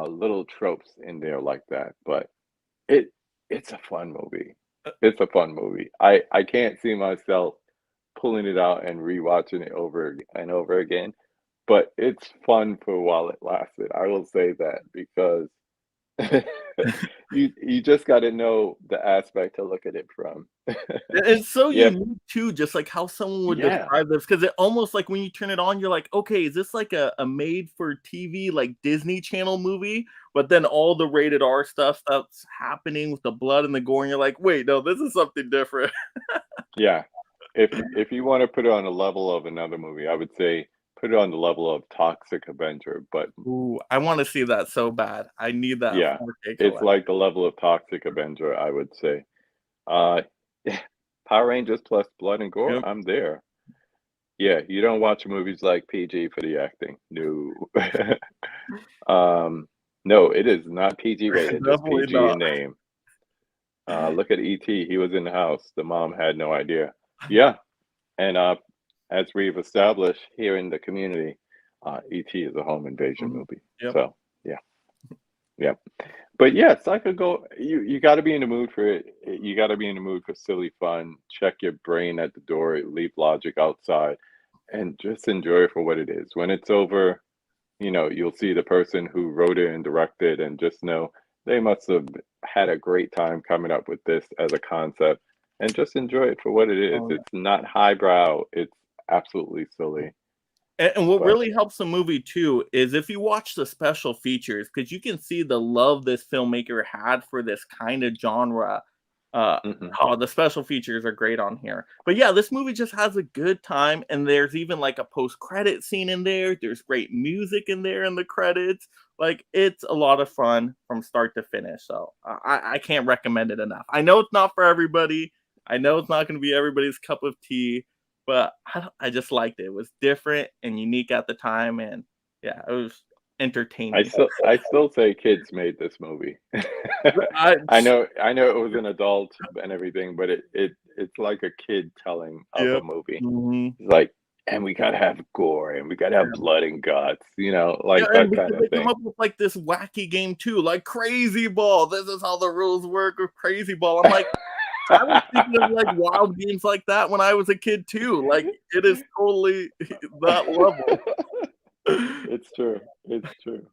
little tropes in there like that, but it it's a fun movie. It's a fun movie. I can't see myself pulling it out and rewatching it over and over again, but it's fun for while it lasted. I will say that because you just got to know the aspect to look at it from. It's so Yeah, unique too, just like how someone would yeah, describe this, because it almost like when you turn it on, you're like, "Okay, is this like a made for TV, like, Disney Channel movie?" But then all the rated R stuff that's happening with the blood and the gore, and you're like, "Wait, no, this is something different." yeah. If you want to put it on the level of another movie, I would say put it on the level of Toxic Avenger, but Ooh, I wanna see that so bad. I need that yeah, 4K it's collect. like the level of Toxic Avenger, I would say. Uh, Power Rangers plus blood and gore, Yep. I'm there. Yeah, you don't watch movies like PG for the acting. No. Um, no, it is not PG rated, just Definitely PG not. in name. Look at ET, he was in the house. The mom had no idea. Yeah, and as we've established here in the community, ET is a home invasion Mhm. movie. Yep. So yeah, yeah. But yes, I could go. You got to be in the mood for it. You got to be in the mood for silly fun. Check your brain at the door. Leave logic outside, and just enjoy it for what it is. When it's over, you'll see the person who wrote it and directed, and just know they must have had a great time coming up with this as a concept. And just enjoy it for what it is. Oh, yeah. It's not highbrow. It's absolutely silly. And what But really helps the movie too is if you watch the special features, because you can see the love this filmmaker had for this kind of genre. Uh, mhm. oh, the special features are great on here. But yeah, this movie just has a good time, and there's even like a post-credit scene in there. There's great music in there in the credits. Like it's a lot of fun from start to finish. So I can't recommend it enough. I know it's not for everybody. I know it's not going to be everybody's cup of tea, but I just liked it. It was different and unique at the time, and yeah, it was entertaining. I still say kids made this movie. I I know it was an adult and everything, but it's like a kid telling of a Yep. movie. Mhm. It's like, and we gotta have gore and we gotta have Yeah. blood and guts, Yeah, like and that because kind of they come thing. up with, like, this wacky game too, like Crazy Ball. This is how the rules work with Crazy Ball. I'm like, I was thinking of, like, wild games like that when I was a kid too. Like, it is totally that level. It's true. It's true.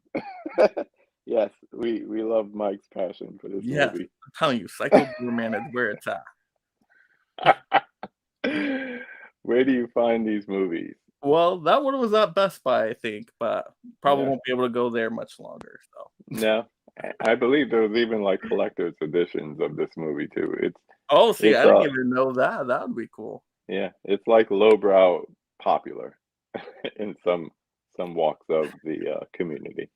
Yes, we love Mike's passion for this Yes, movie. I'm telling you, Psycho Goreman is where it's at. Where do you find these movies? Well, that one was at Best Buy, I think, but probably Yeah. won't be able to go there much longer, so. No. I believe there was even like collector's editions of this movie too. It's Oh, see, it's I didn't even know that. That would be cool. yeah, it's like lowbrow popular in some walks of the community.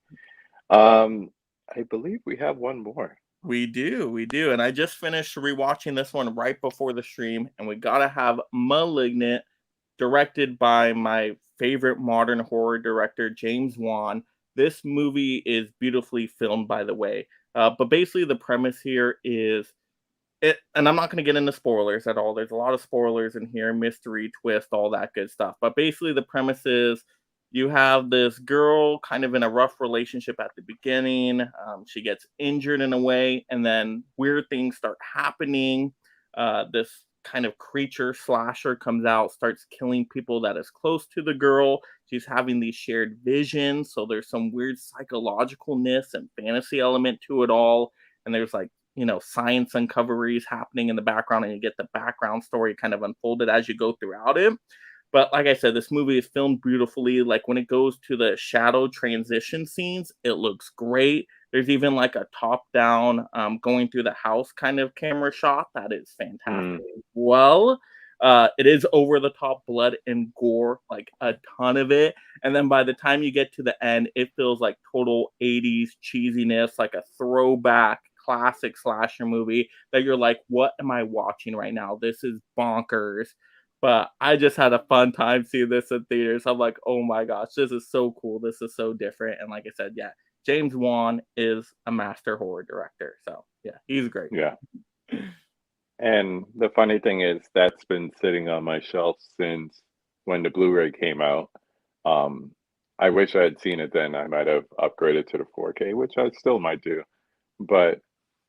Um, I believe we have one more. We do, and I just finished rewatching this one right before the stream, and we gotta have *Malignant*, directed by my favorite modern horror director, James Wan. This movie is beautifully filmed, by the way. But basically, the premise here is it, and I'm not going to get into spoilers at all. There's a lot of spoilers in here, mystery, twist, all that good stuff. But basically, the premise is you have this girl kind of in a rough relationship at the beginning. She gets injured in a way, and then weird things start happening. This kind of creature slasher comes out, starts killing people that is close to the girl. She's having these shared visions, so there's some weird psychologicalness and fantasy element to it all. And there's like science uncoveries happening in the background, and you get the background story kind of unfolded as you go throughout it. But like I said, this movie is filmed beautifully. Like when it goes to the shadow transition scenes, it looks great. There's even like a top down going through the house kind of camera shot that is fantastic Mm, as well. It is over the top blood and gore, like a ton of it. And then by the time you get to the end, it feels like total 80s cheesiness, like a throwback classic slasher movie that you're like, what am I watching right now? This is bonkers. But I just had a fun time seeing this in theaters. I'm like, oh my gosh, this is so cool. This is so different. And like I said, yeah, James Wan is a master horror director. So yeah, he's great. yeah. And the funny thing is that's been sitting on my shelf since when the Blu-ray came out. Um, I wish I had seen it then. I might have upgraded to the 4K, which I still might do. But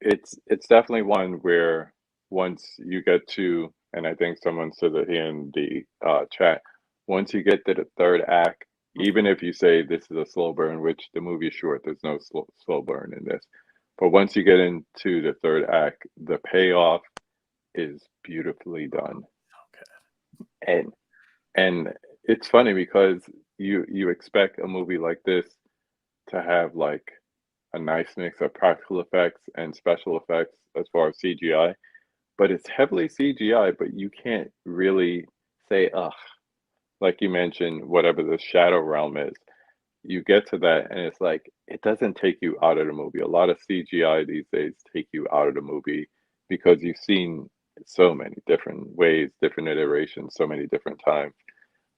it's definitely one where once you get to, and I think someone said it here in the chat, once you get to the third act, even if you say this is a slow burn, which the movie is short, there's no slow burn in this. But once you get into the third act, the payoff is beautifully done. And and it's funny because you expect a movie like this to have like a nice mix of practical effects and special effects as far as CGI, but it's heavily CGI, but you can't really say, ugh, like you mentioned, whatever the shadow realm is. You get to that, and it's like it doesn't take you out of the movie. A lot of CGI these days take you out of the movie because you've seen so many different ways, different iterations, so many different times.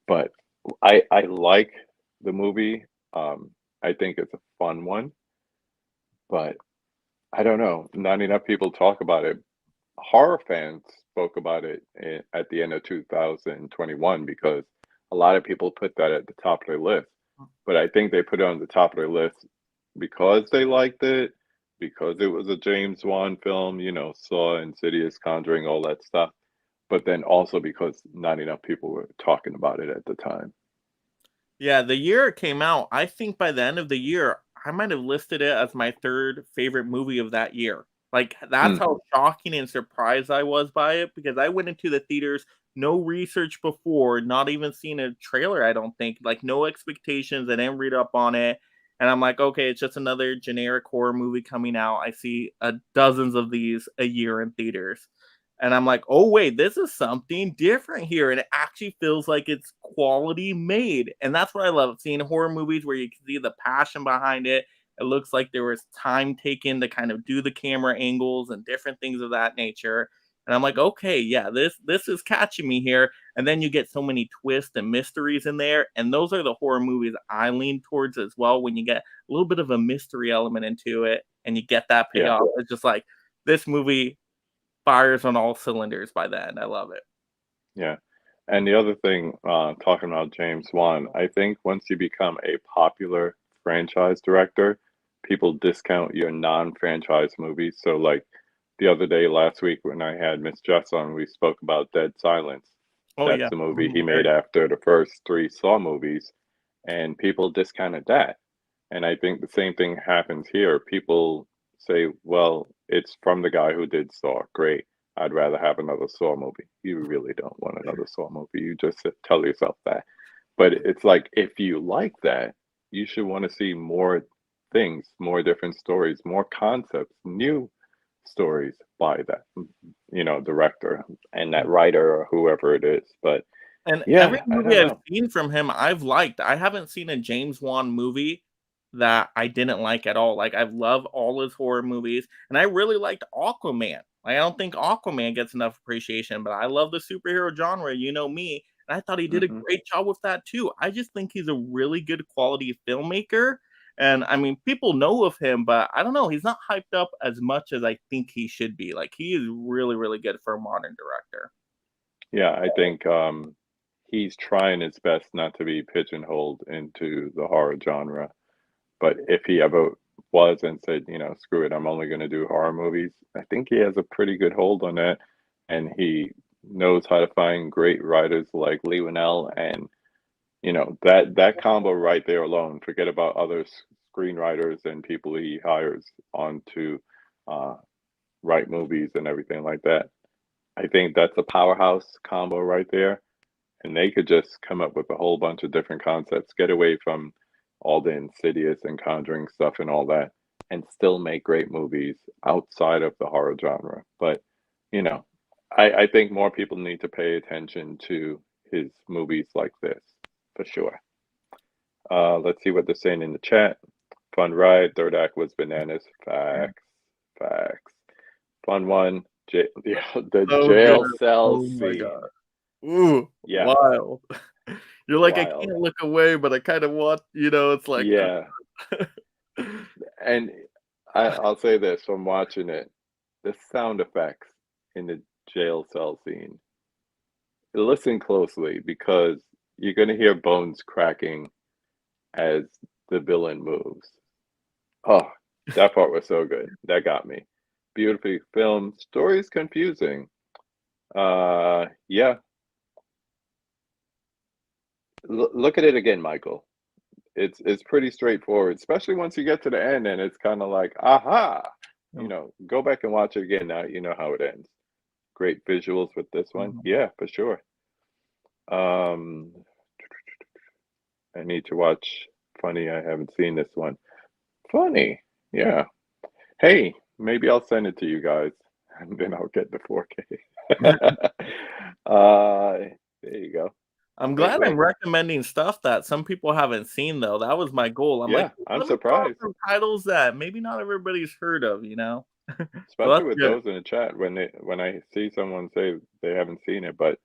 But I like the movie. I think it's a fun one, but I don't know. Not enough people talk about it. Horror fans spoke about it at the end of 2021 because a lot of people put that at the top of their list. But I think they put it on the top of their list because they liked it, because it was a James Wan film, Saw, Insidious, Conjuring, all that stuff. But then also because not enough people were talking about it at the time. Yeah, the year it came out, I think by the end of the year, I might have listed it as my 3rd favorite movie of that year. Like, that's Hmm. how shocking and surprised I was by it because I went into the theaters, no research before, not even seen a trailer, I don't think, like, no expectations, I didn't read up on it, and I'm like, "Okay, it's just another generic horror movie coming out." I see, dozens of these a year in theaters. And I'm like, oh, wait, this is something different here. And it actually feels like it's quality made. And that's what I love seeing horror movies where you can see the passion behind it. It looks like there was time taken to kind of do the camera angles and different things of that nature. And I'm like, okay, yeah, this is catching me here. And then you get so many twists and mysteries in there. And those are the horror movies I lean towards as well. When you get a little bit of a mystery element into it and you get that Yeah. payoff, it's just like this movie fires on all cylinders by the end. I love it. Yeah. And the other thing, talking about James Wan, I think once you become a popular franchise director, people discount your non-franchise movies. So, like the other day, last week, when I had Miss Jess on, we spoke about Dead Silence. Oh That's yeah. the movie he Mhm, made very after the first three Saw movies, and people discounted that. And I think the same thing happens here. People say, well, it's from the guy who did Saw. Great. I'd rather have another Saw movie. You really don't want another Saw movie. You just tell yourself that. But it's like, if you like that, you should want to see more things, more different stories, more concepts, new stories by that, director and that writer or whoever it is. But and every yeah, I movie don't I've know. seen from him, I've liked. I haven't seen a James Wan movie that I didn't like at all. Like, I love all his horror movies, and I really liked Aquaman. Like, I don't think Aquaman gets enough appreciation, but I love the superhero genre, you know me, and I thought he did a Hmm. great job with that too. I just think he's a really good quality filmmaker, and, I mean, people know of him, but I don't know, he's not hyped up as much as I think he should be. Like, he is really, really good for a modern director. Yeah, I think he's trying his best not to be pigeonholed into the horror genre. But if he ever was and said, screw it, I'm only going to do horror movies, I think he has a pretty good hold on that. And he knows how to find great writers like Lee Winnell. And, that combo right there alone, forget about other screenwriters and people he hires on to uh, write movies and everything like that. I think that's a powerhouse combo right there, and they could just come up with a whole bunch of different concepts, get away from all the Insidious and Conjuring stuff and all that, and still make great movies outside of the horror genre. But, you know, I think more people need to pay attention to his movies like this, for sure. Let's see what they're saying in the chat. Fun ride, third act was bananas. Facts, facts. Fun one, the So good. jail cell Oh my scene. god. Ooh, Yeah, wild. You're like, "I wild. can't look away, but I kinda want," it's like, Yeah, and I'll say this from watching it, the sound effects in the jail cell scene. Listen closely because you're gonna hear bones cracking, as the villain moves. Oh, that part was so good. That got me. Beautifully filmed. Story's confusing. Yeah. Look at it again, Michael. It's pretty straightforward, especially once you get to the end and it's kind of like, aha. Um, Go back and watch it again now. You know how it ends. Great visuals with this one. mhm. Yeah, for sure. Um, I need to watch Funny. I haven't seen this one. Funny. Yeah. Hey, maybe I'll send it to you guys and then I'll get the 4K. There you go. I'm Wait, glad I'm wait. recommending stuff that some people haven't seen, though. That was my goal. I'm like, Yeah, I'm let me throw out surprised, some titles that maybe not everybody's heard of, you know? So especially that's with good. those in the chat when I see someone say they haven't seen it, but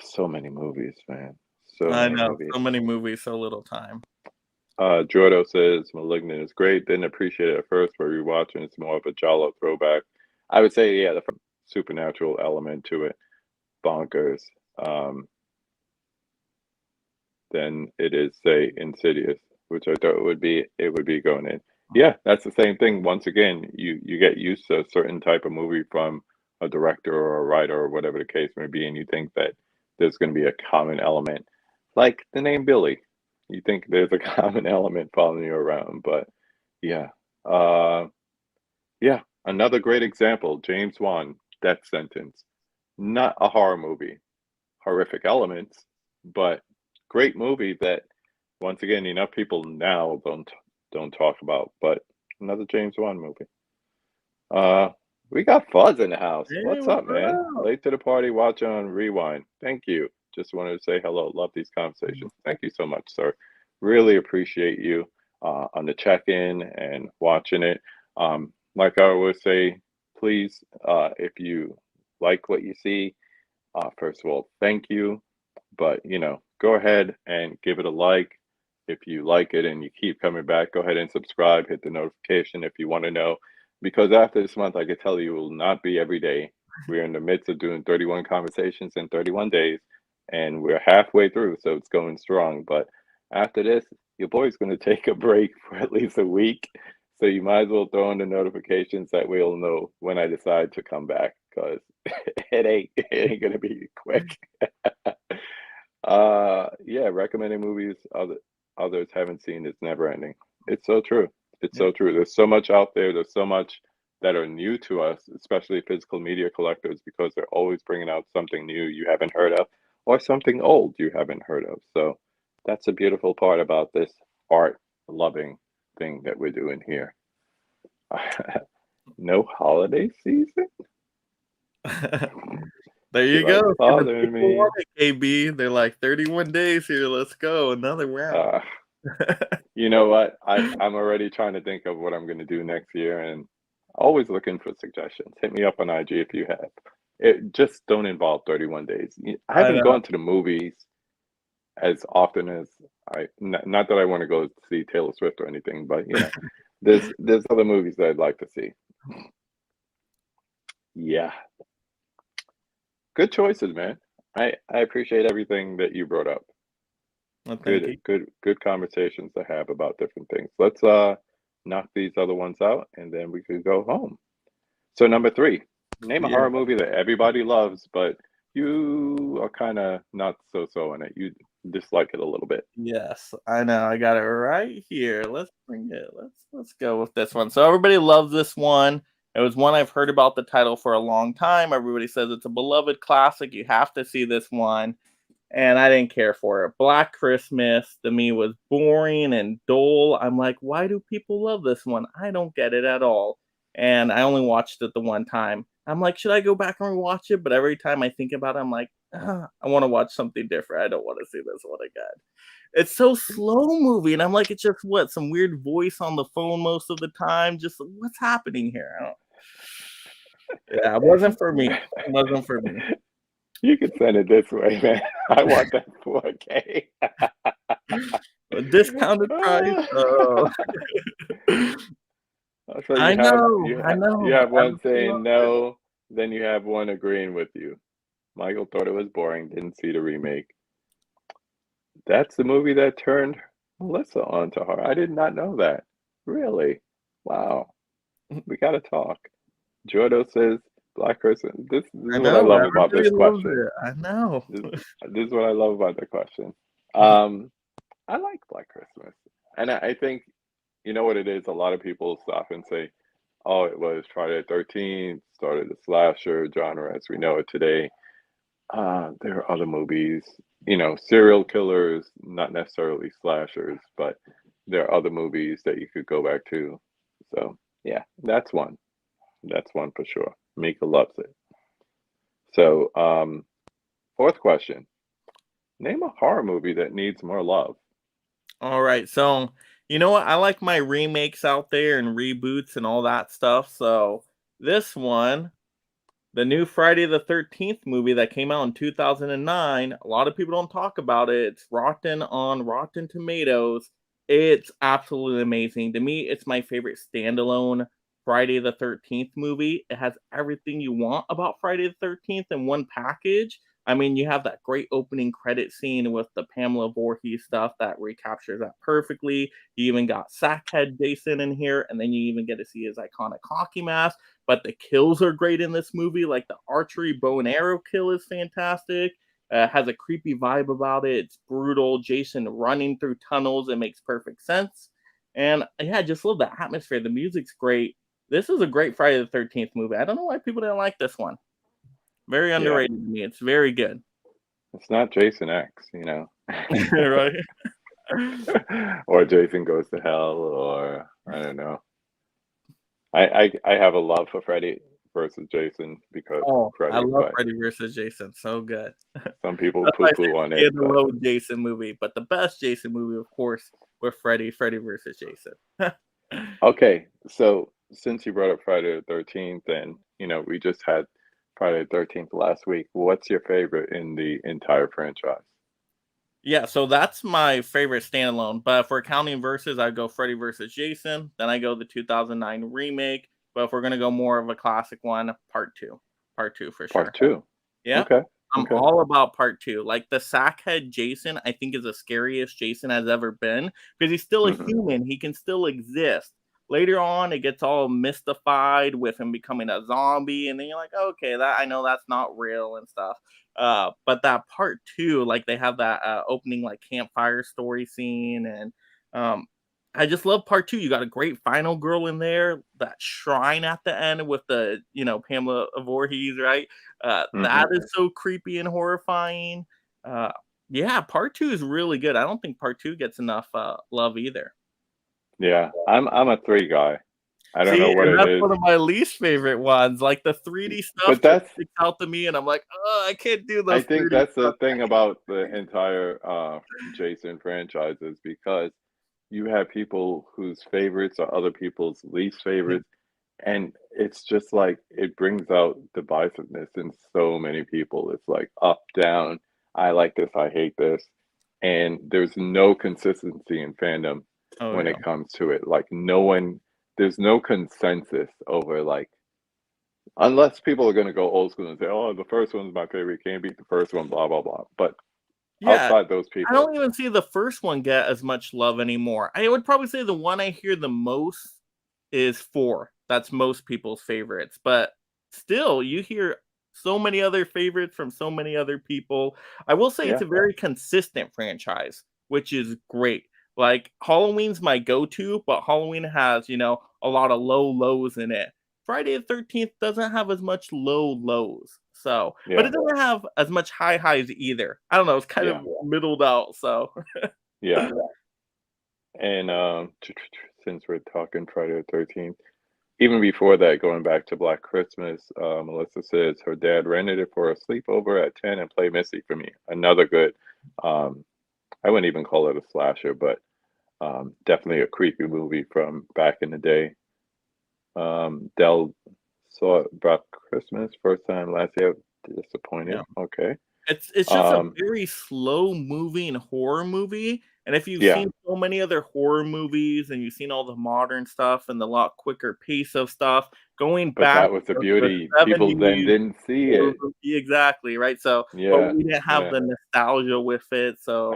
so many movies, man. So I many know, movies. so many movies, so little time. Jordo says Malignant is great. Didn't appreciate it at first, but rewatching it's more of a Jalo throwback. I would say, yeah, the supernatural element to it, bonkers. Um, than it is, say, Insidious, which I thought it would be going in. Yeah, that's the same thing. Once again, you get used to a certain type of movie from a director or a writer or whatever the case may be, and you think that there's going to be a common element, like the name Billy. You think there's a common element following you around, but yeah, uh, yeah. Another great example, James Wan, Death Sentence, not a horror movie, horrific elements, but great movie that once again enough people now don't talk about. But another James Wan movie. Uh, we got Fuzz in the house. Hey, What's what's up, man? up? Late to the party, watch on rewind. Thank you. Just wanted to say hello. Love these conversations. Thank you so much, sir. Really appreciate you on the check-in and watching it. Like I always say, please, if you like what you see, first of all, thank you. But, go ahead and give it a like. If you like it and you keep coming back, go ahead and subscribe, hit the notification if you want to know. Because after this month, I can tell you it will not be every day. We're in the midst of doing 31 conversations in 31 days, and we're halfway through, so it's going strong. But after this, your boy's going to take a break for at least a week. So you might as well throw in the notifications that we'll know when I decide to come back because it ain't gonna be quick. Yeah, recommending movies others haven't seen is never ending. It's so true. It's Yep. so true. There's so much out there. There's so much that are new to us, especially physical media collectors, because they're always bringing out something new you haven't heard of or something old you haven't heard of. So that's a beautiful part about this art loving thing that we're doing here. No holiday season? There She you go. likes See, the bothering people me. want it, KB. They're like 31 days here. Let's go. Another round. Uh, you know what? I'm already trying to think of what I'm going to do next year and always looking for suggestions. Hit me up on IG if you have. It just don't involve 31 days. I I haven't know. gone to the movies as often as not that I want to go see Taylor Swift or anything, but there's other movies that I'd like to see. Yeah, good choices, man. I appreciate everything that you brought up. Well, thank Good, you. good, good conversations to have about different things. Let's knock these other ones out and then we could go home. So number three, name a Yeah. horror movie that everybody loves, but you are kind of not so in it. You dislike it a little bit. Yes, I know. I got it right here. Let's bring it. Let's go with this one. So everybody loves this one. It was one I've heard about the title for a long time. Everybody says it's a beloved classic. You have to see this one. And I didn't care for it. Black Christmas to me was boring and dull. I'm like, why do people love this one? I don't get it at all. And I only watched it the one time. I'm like, should I go back and rewatch it? But every time I think about it, I'm like, I want to watch something different. I don't want to see this one again. It's so slow moving. I'm like, it's just what some weird voice on the phone most of the time. Just what's happening here? I don't, yeah, it wasn't for me. It wasn't for me. You can send it this way, man. I want that 4K. A discounted price. Oh. So I you have know, you I have you know. have one Everybody saying loves it. no, then you have one agreeing with you. Michael thought it was boring, didn't see the remake. That's the movie that turned Melissa on to her. I did not know that. Really? Wow. We gotta talk. Jordo says Black Christmas. This I is what I know love about everybody this loves question. it. I know. This, this is what I love about the question. Um, I like Black Christmas, and I think you know what it is. A lot of people stop and say, "Oh, it was Friday the 13th, started the slasher genre as we know it today." There are other movies, serial killers, not necessarily slashers, but there are other movies that you could go back to. So yeah, that's one. That's one for sure. Mika loves it. So, fourth question. Name a horror movie that needs more love. All right. So, you know what? I like my remakes out there and reboots and all that stuff. So, this one, the new Friday the 13th movie that came out in 2009, a lot of people don't talk about it. It's rotten on Rotten Tomatoes. It's absolutely amazing. To me, it's my favorite standalone Friday the 13th movie. It has everything you want about Friday the 13th in one package. I mean, you have that great opening credit scene with the Pamela Voorhees stuff that recaptures that perfectly. You even got Sackhead Jason in here, and then you even get to see his iconic hockey mask, but the kills are great in this movie. Like the archery bow and arrow kill is fantastic. Has a creepy vibe about it. It's brutal. Jason running through tunnels. It makes perfect sense. And yeah, I just love the atmosphere. The music's great. This is a great Friday the 13th movie. I don't know why people didn't like this one. Very Yeah, underrated to me. It's very good. it's not Jason X. Right? Or Jason Goes to Hell, or I don't know. I have a love for Freddy versus Jason because of Oh, I Freddy, love but Freddy versus Jason. So good. some people That's why I say poo-poo it's on the it, but low Jason movie, but the best Jason movie, of course, with Freddy versus Jason. okay. So since you brought up Friday the 13th, and we just had Friday the 13th last week, what's your favorite in the entire franchise? Yeah, so that's my favorite standalone. But if we're counting versus, I go Freddy versus Jason. Then I go the 2009 remake. But if we're gonna go more of a classic one, part two for Part sure. two. Yeah, Okay. I'm Okay. all about part two. Like the sackhead Jason, I think is the scariest Jason has ever been because he's still a Hmm. human. He can still exist. Later on, it gets all mystified with him becoming a zombie, and then you're like, okay, that I know that's not real and stuff. But that part two, like they have that opening like campfire story scene, and um, I just love part two. You got a great final girl in there, that shrine at the end with the Pamela Voorhees, right? Hmm. That is so creepy and horrifying. Uh, yeah, part two is really good. I don't think part two gets enough love either. Yeah, I'm a three guy. I don't See, know what and it that's is, one of my least favorite ones. Like the 3D stuff but just that's sticks out to me, and I'm like, oh, I can't do I those think 3D that's the stuff. thing about the entire Jason franchises because you have people whose favorites are other people's least favorites, and it's just like it brings out divisiveness in so many people. It's like up, down, I like this, I hate this, and there's no consistency in fandom Oh when yeah. it comes to it. Like there's no consensus over like unless people are going to go old school and say, "Oh, the first one's my favorite, can't beat the first one," blah blah blah. But Yeah, outside those I people, don't even see the first one get as much love anymore. I would probably say the one I hear the most is 4. That's most people's favorites, but still, you hear so many other favorites from so many other people. I will say it's yeah, a very consistent franchise, which is great. Like, Halloween's my go-to, but Halloween has, a lot of low lows in it. Friday the 13th doesn't have as much low lows. So, but yeah, it doesn't have as much high highs either. I don't know, it's kind of yeah, middled out, so yeah. And since we're talking Friday the 13th, even before that, going back to Black Christmas, Melissa says her dad rented it for a sleepover at 10 and play Missy for me. Another good, um, I wouldn't even call it a slasher, but definitely a creepy movie from back in the day. Dell saw it about Christmas first time last year. yeah. Disappointed. Okay. It's just a Um, very slow moving horror movie, and if you've yeah, seen so many other horror movies and you've seen all the modern stuff and the lot quicker pace of stuff, going But back that was the to the beauty. People then 70s. didn't see it. Exactly, right? So, but Yeah, we didn't have yeah. the nostalgia with it, so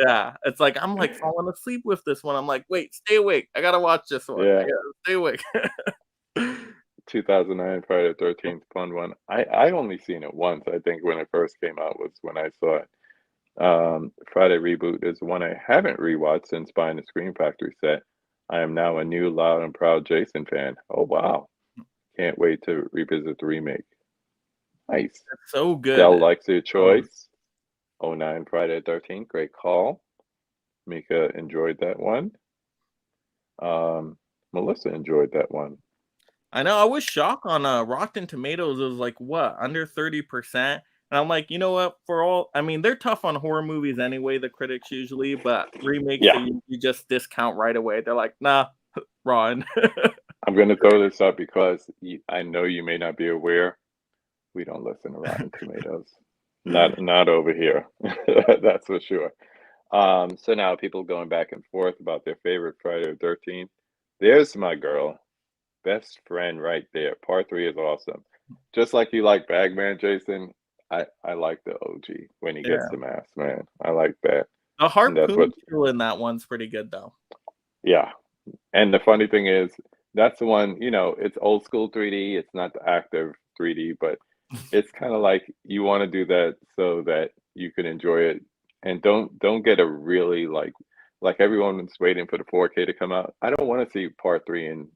yeah, it's like I'm, like, falling asleep with this one. I'm like, "Wait, stay awake. I gotta watch this one. I Yeah. gotta stay awake." 2009 Friday the 13th, fun one. I only seen it once, I think, when it first came out was when I saw it. Friday Reboot is one I haven't rewatched since buying the Scream Factory set. I am now a new loud and proud Jason fan. Oh, wow. Can't wait to revisit the remake. Nice. It's so good. Dell likes your Um, choice. '09 Friday the 13th, great call. Mika enjoyed that one. Um, Melissa enjoyed that one. I know I was shocked on, Rotten Tomatoes, it was, like, what, under 30%? And I'm like, "You know what? For all" I mean, they're tough on horror movies anyway, the critics usually, but remakes, Yeah, they usually just discount right away. They're like, "Nah, Ron." I'm going to throw this up because I know you may not be aware. We don't listen to Rotten Tomatoes. Not over here. That's for sure. So now people going back and forth about their favorite Friday the 13th. There's my girl, best friend right there. Part three is awesome. Just like you like Bagman, Jason, I like the OG when he gets Yeah. the mask, man. I like that. The And that's harpoon what, kill in that one's pretty good, though. yeah. And the funny thing is, that's the one, it's old school 3D. It's not the active 3D, but it's kind of like you want to do that so that you can enjoy it and don't get a really like everyone's waiting for the 4K to come out. I don't want to see part 3 in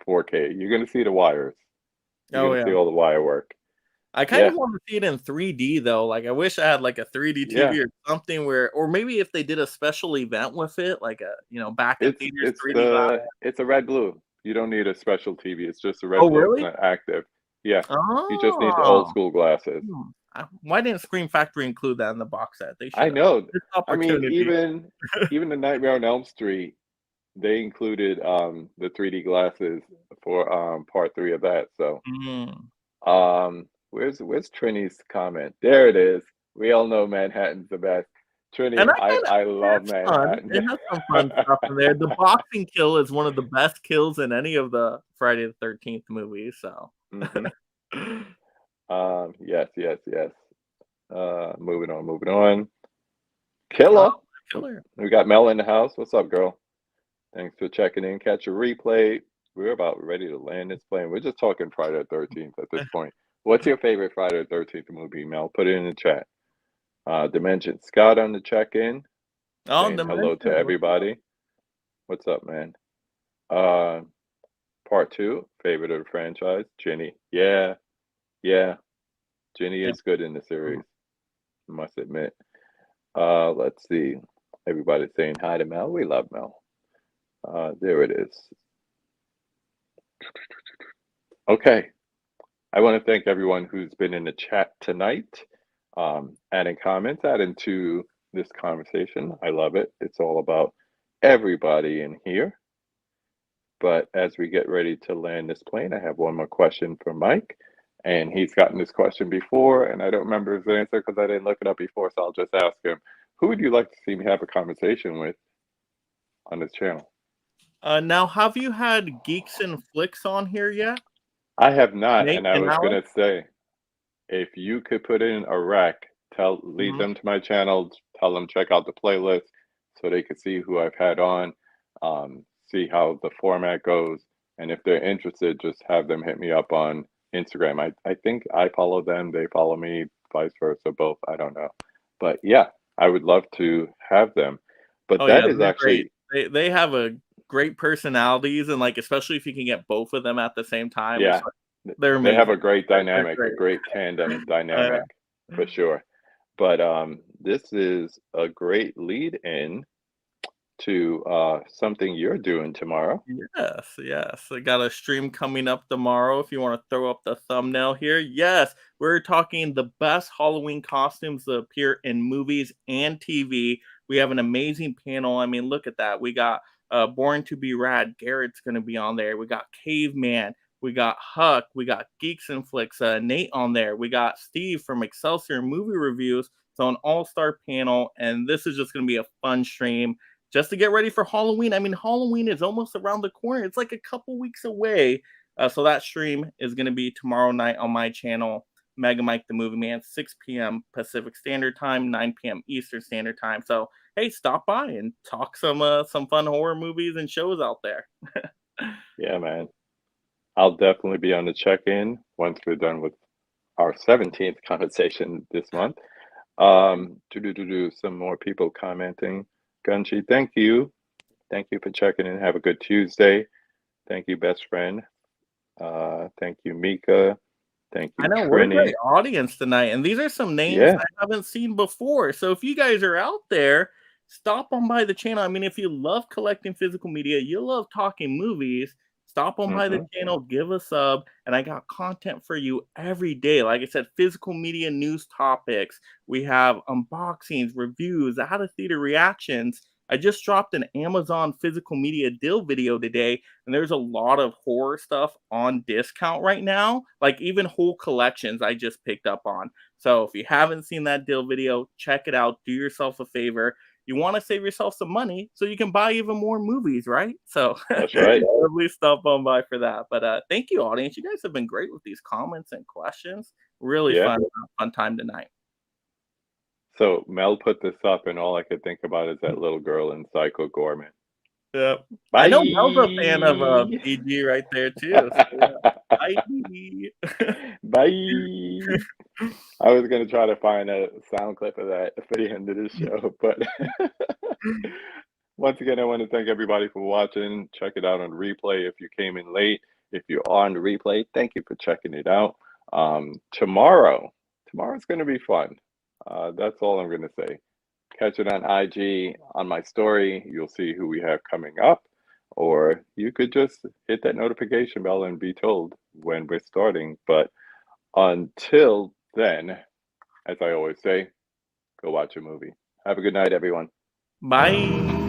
4K. You're going to see the wires. You're Oh, going to yeah. see all the wire work. I kind Yeah. of want to see it in 3D though. Like I wish I had like a 3D Yeah. TV or something where or maybe if they did a special event with it, like a, back in It's theaters it's 3D glass. the it's a red blue. You don't need a special TV. It's just a red Oh, blue. It's really? not active. Yeah. You just need the old Oh. school glasses. Why didn't Scream Factory include that in the box set? They I should have. know. This I mean, opportunity. even the Nightmare on Elm Street, they included the 3D glasses for part 3 of that. So, Mm. where's Trini's comment? There it is. We all know Manhattan's the best. Trini, And I I kinda I love it's fun. Manhattan. It has some fun stuff in there. The boxing kill is one of the best kills in any of the Friday the 13th movies, so. Hmm. Yes, yes, yes. Moving on. Oh, Killer. killer. We got Mel in the house. What's up, girl? Thanks for checking in. Catch a replay. We're about ready to land this plane. We're just talking Friday the 13th at this point. What's your favorite Friday the 13th movie, Mel? Put it in the chat. Dimension Scott on the check-in, Oh, saying hello to Dimension, what's up? everybody. What's up, man? Uh, part two, favorite of the franchise, Ginny. Yeah, yeah. Ginny Yeah. is good in the series, I must admit. Let's see. Everybody's saying hi to Mel. We love Mel. There it is. Okay. I want to thank everyone who's been in the chat tonight, adding comments, adding to this conversation. I love it. It's all about everybody in here. But as we get ready to land this plane, I have one more question for Mike. And he's gotten this question before, and I don't remember his answer because I didn't look it up before. So I'll just ask him, who would you like to see me have a conversation with on this channel? Now have you had Geeks and Flicks on here yet? I have not, Nate and I and was Alex? gonna say, if you could put in a rec, lead Mhm. them to my channel, tell them check out the playlist so they could see who I've had on, see how the format goes, and if they're interested, just have them hit me up on Instagram. I think I follow them, they follow me, vice versa, both. I don't know, but yeah, I would love to have them. But Oh, that yeah, is they're great. actually, They have a great personalities and, like, especially if you can get both of them at the same time, it's yeah, like they're they have amazing. a great They're dynamic, a great. great tandem Uh, dynamic for sure. But this is a great lead in to something you're doing tomorrow. yes, yes. I got a stream coming up tomorrow if you wanna throw up the thumbnail here. Yes, we're talking the best Halloween costumes that appear in movies and TV. We have an amazing panel. I mean, look at that. We got, Born to Be Rad, Garrett's gonna be on there. We got Caveman, we got Huck, we got Geeks and Flicks, Nate on there. We got Steve from Excelsior Movie Reviews. So an all-star panel, and this is just gonna be a fun stream just to get ready for Halloween. I mean, Halloween is almost around the corner. It's like a couple weeks away. So that stream is going to be tomorrow night on my channel, Mega Mike the Movie Man, 6 p.m. Pacific Standard Time, 9 p.m. Eastern Standard Time. So hey, stop by and talk some fun horror movies and shows out there. Yeah, man. I'll definitely be on the check-in once we're done with our 17th conversation this month. Do some more people commenting. Gunchi, thank you. Thank you for checking in. Have a good Tuesday. Thank you, best friend. Thank you, Mika. Thank I you, know, what a great Trini. audience tonight, and these are some names Yeah. I haven't seen before, so if you guys are out there, stop on by the channel. I mean, if you love collecting physical media, you love talking movies, stop on by the Hmm. channel, give a sub, and I got content for you every day. Like I said, physical media news topics. We have unboxings, reviews, out of theater reactions. I just dropped an Amazon physical media deal video today, and there's a lot of horror stuff on discount right now, like even whole collections I just picked up on. So if you haven't seen that deal video, check it out. Do yourself a favor. You want to save yourself some money so you can buy even more movies, right? So That's right. definitely stop on by for that. But thank you, audience. You guys have been great with these comments and questions. Really Yeah. fun time tonight. So Mel put this up, and all I could think about is that little girl in Psycho Gorman. Yeah, I know Mel's a fan of Bye. PG right there too. So, yeah. Bye. Bye. I was gonna try to find a sound clip of that for the end of the show, but once again, I want to thank everybody for watching. Check it out on replay if you came in late. If you're on the replay, thank you for checking it out. Tomorrow's going to be fun. That's all I'm going to say. Catch it on IG on my story. You'll see who we have coming up, or you could just hit that notification bell and be told when we're starting. But until then, as I always say, go watch a movie. Have a good night, everyone. Bye.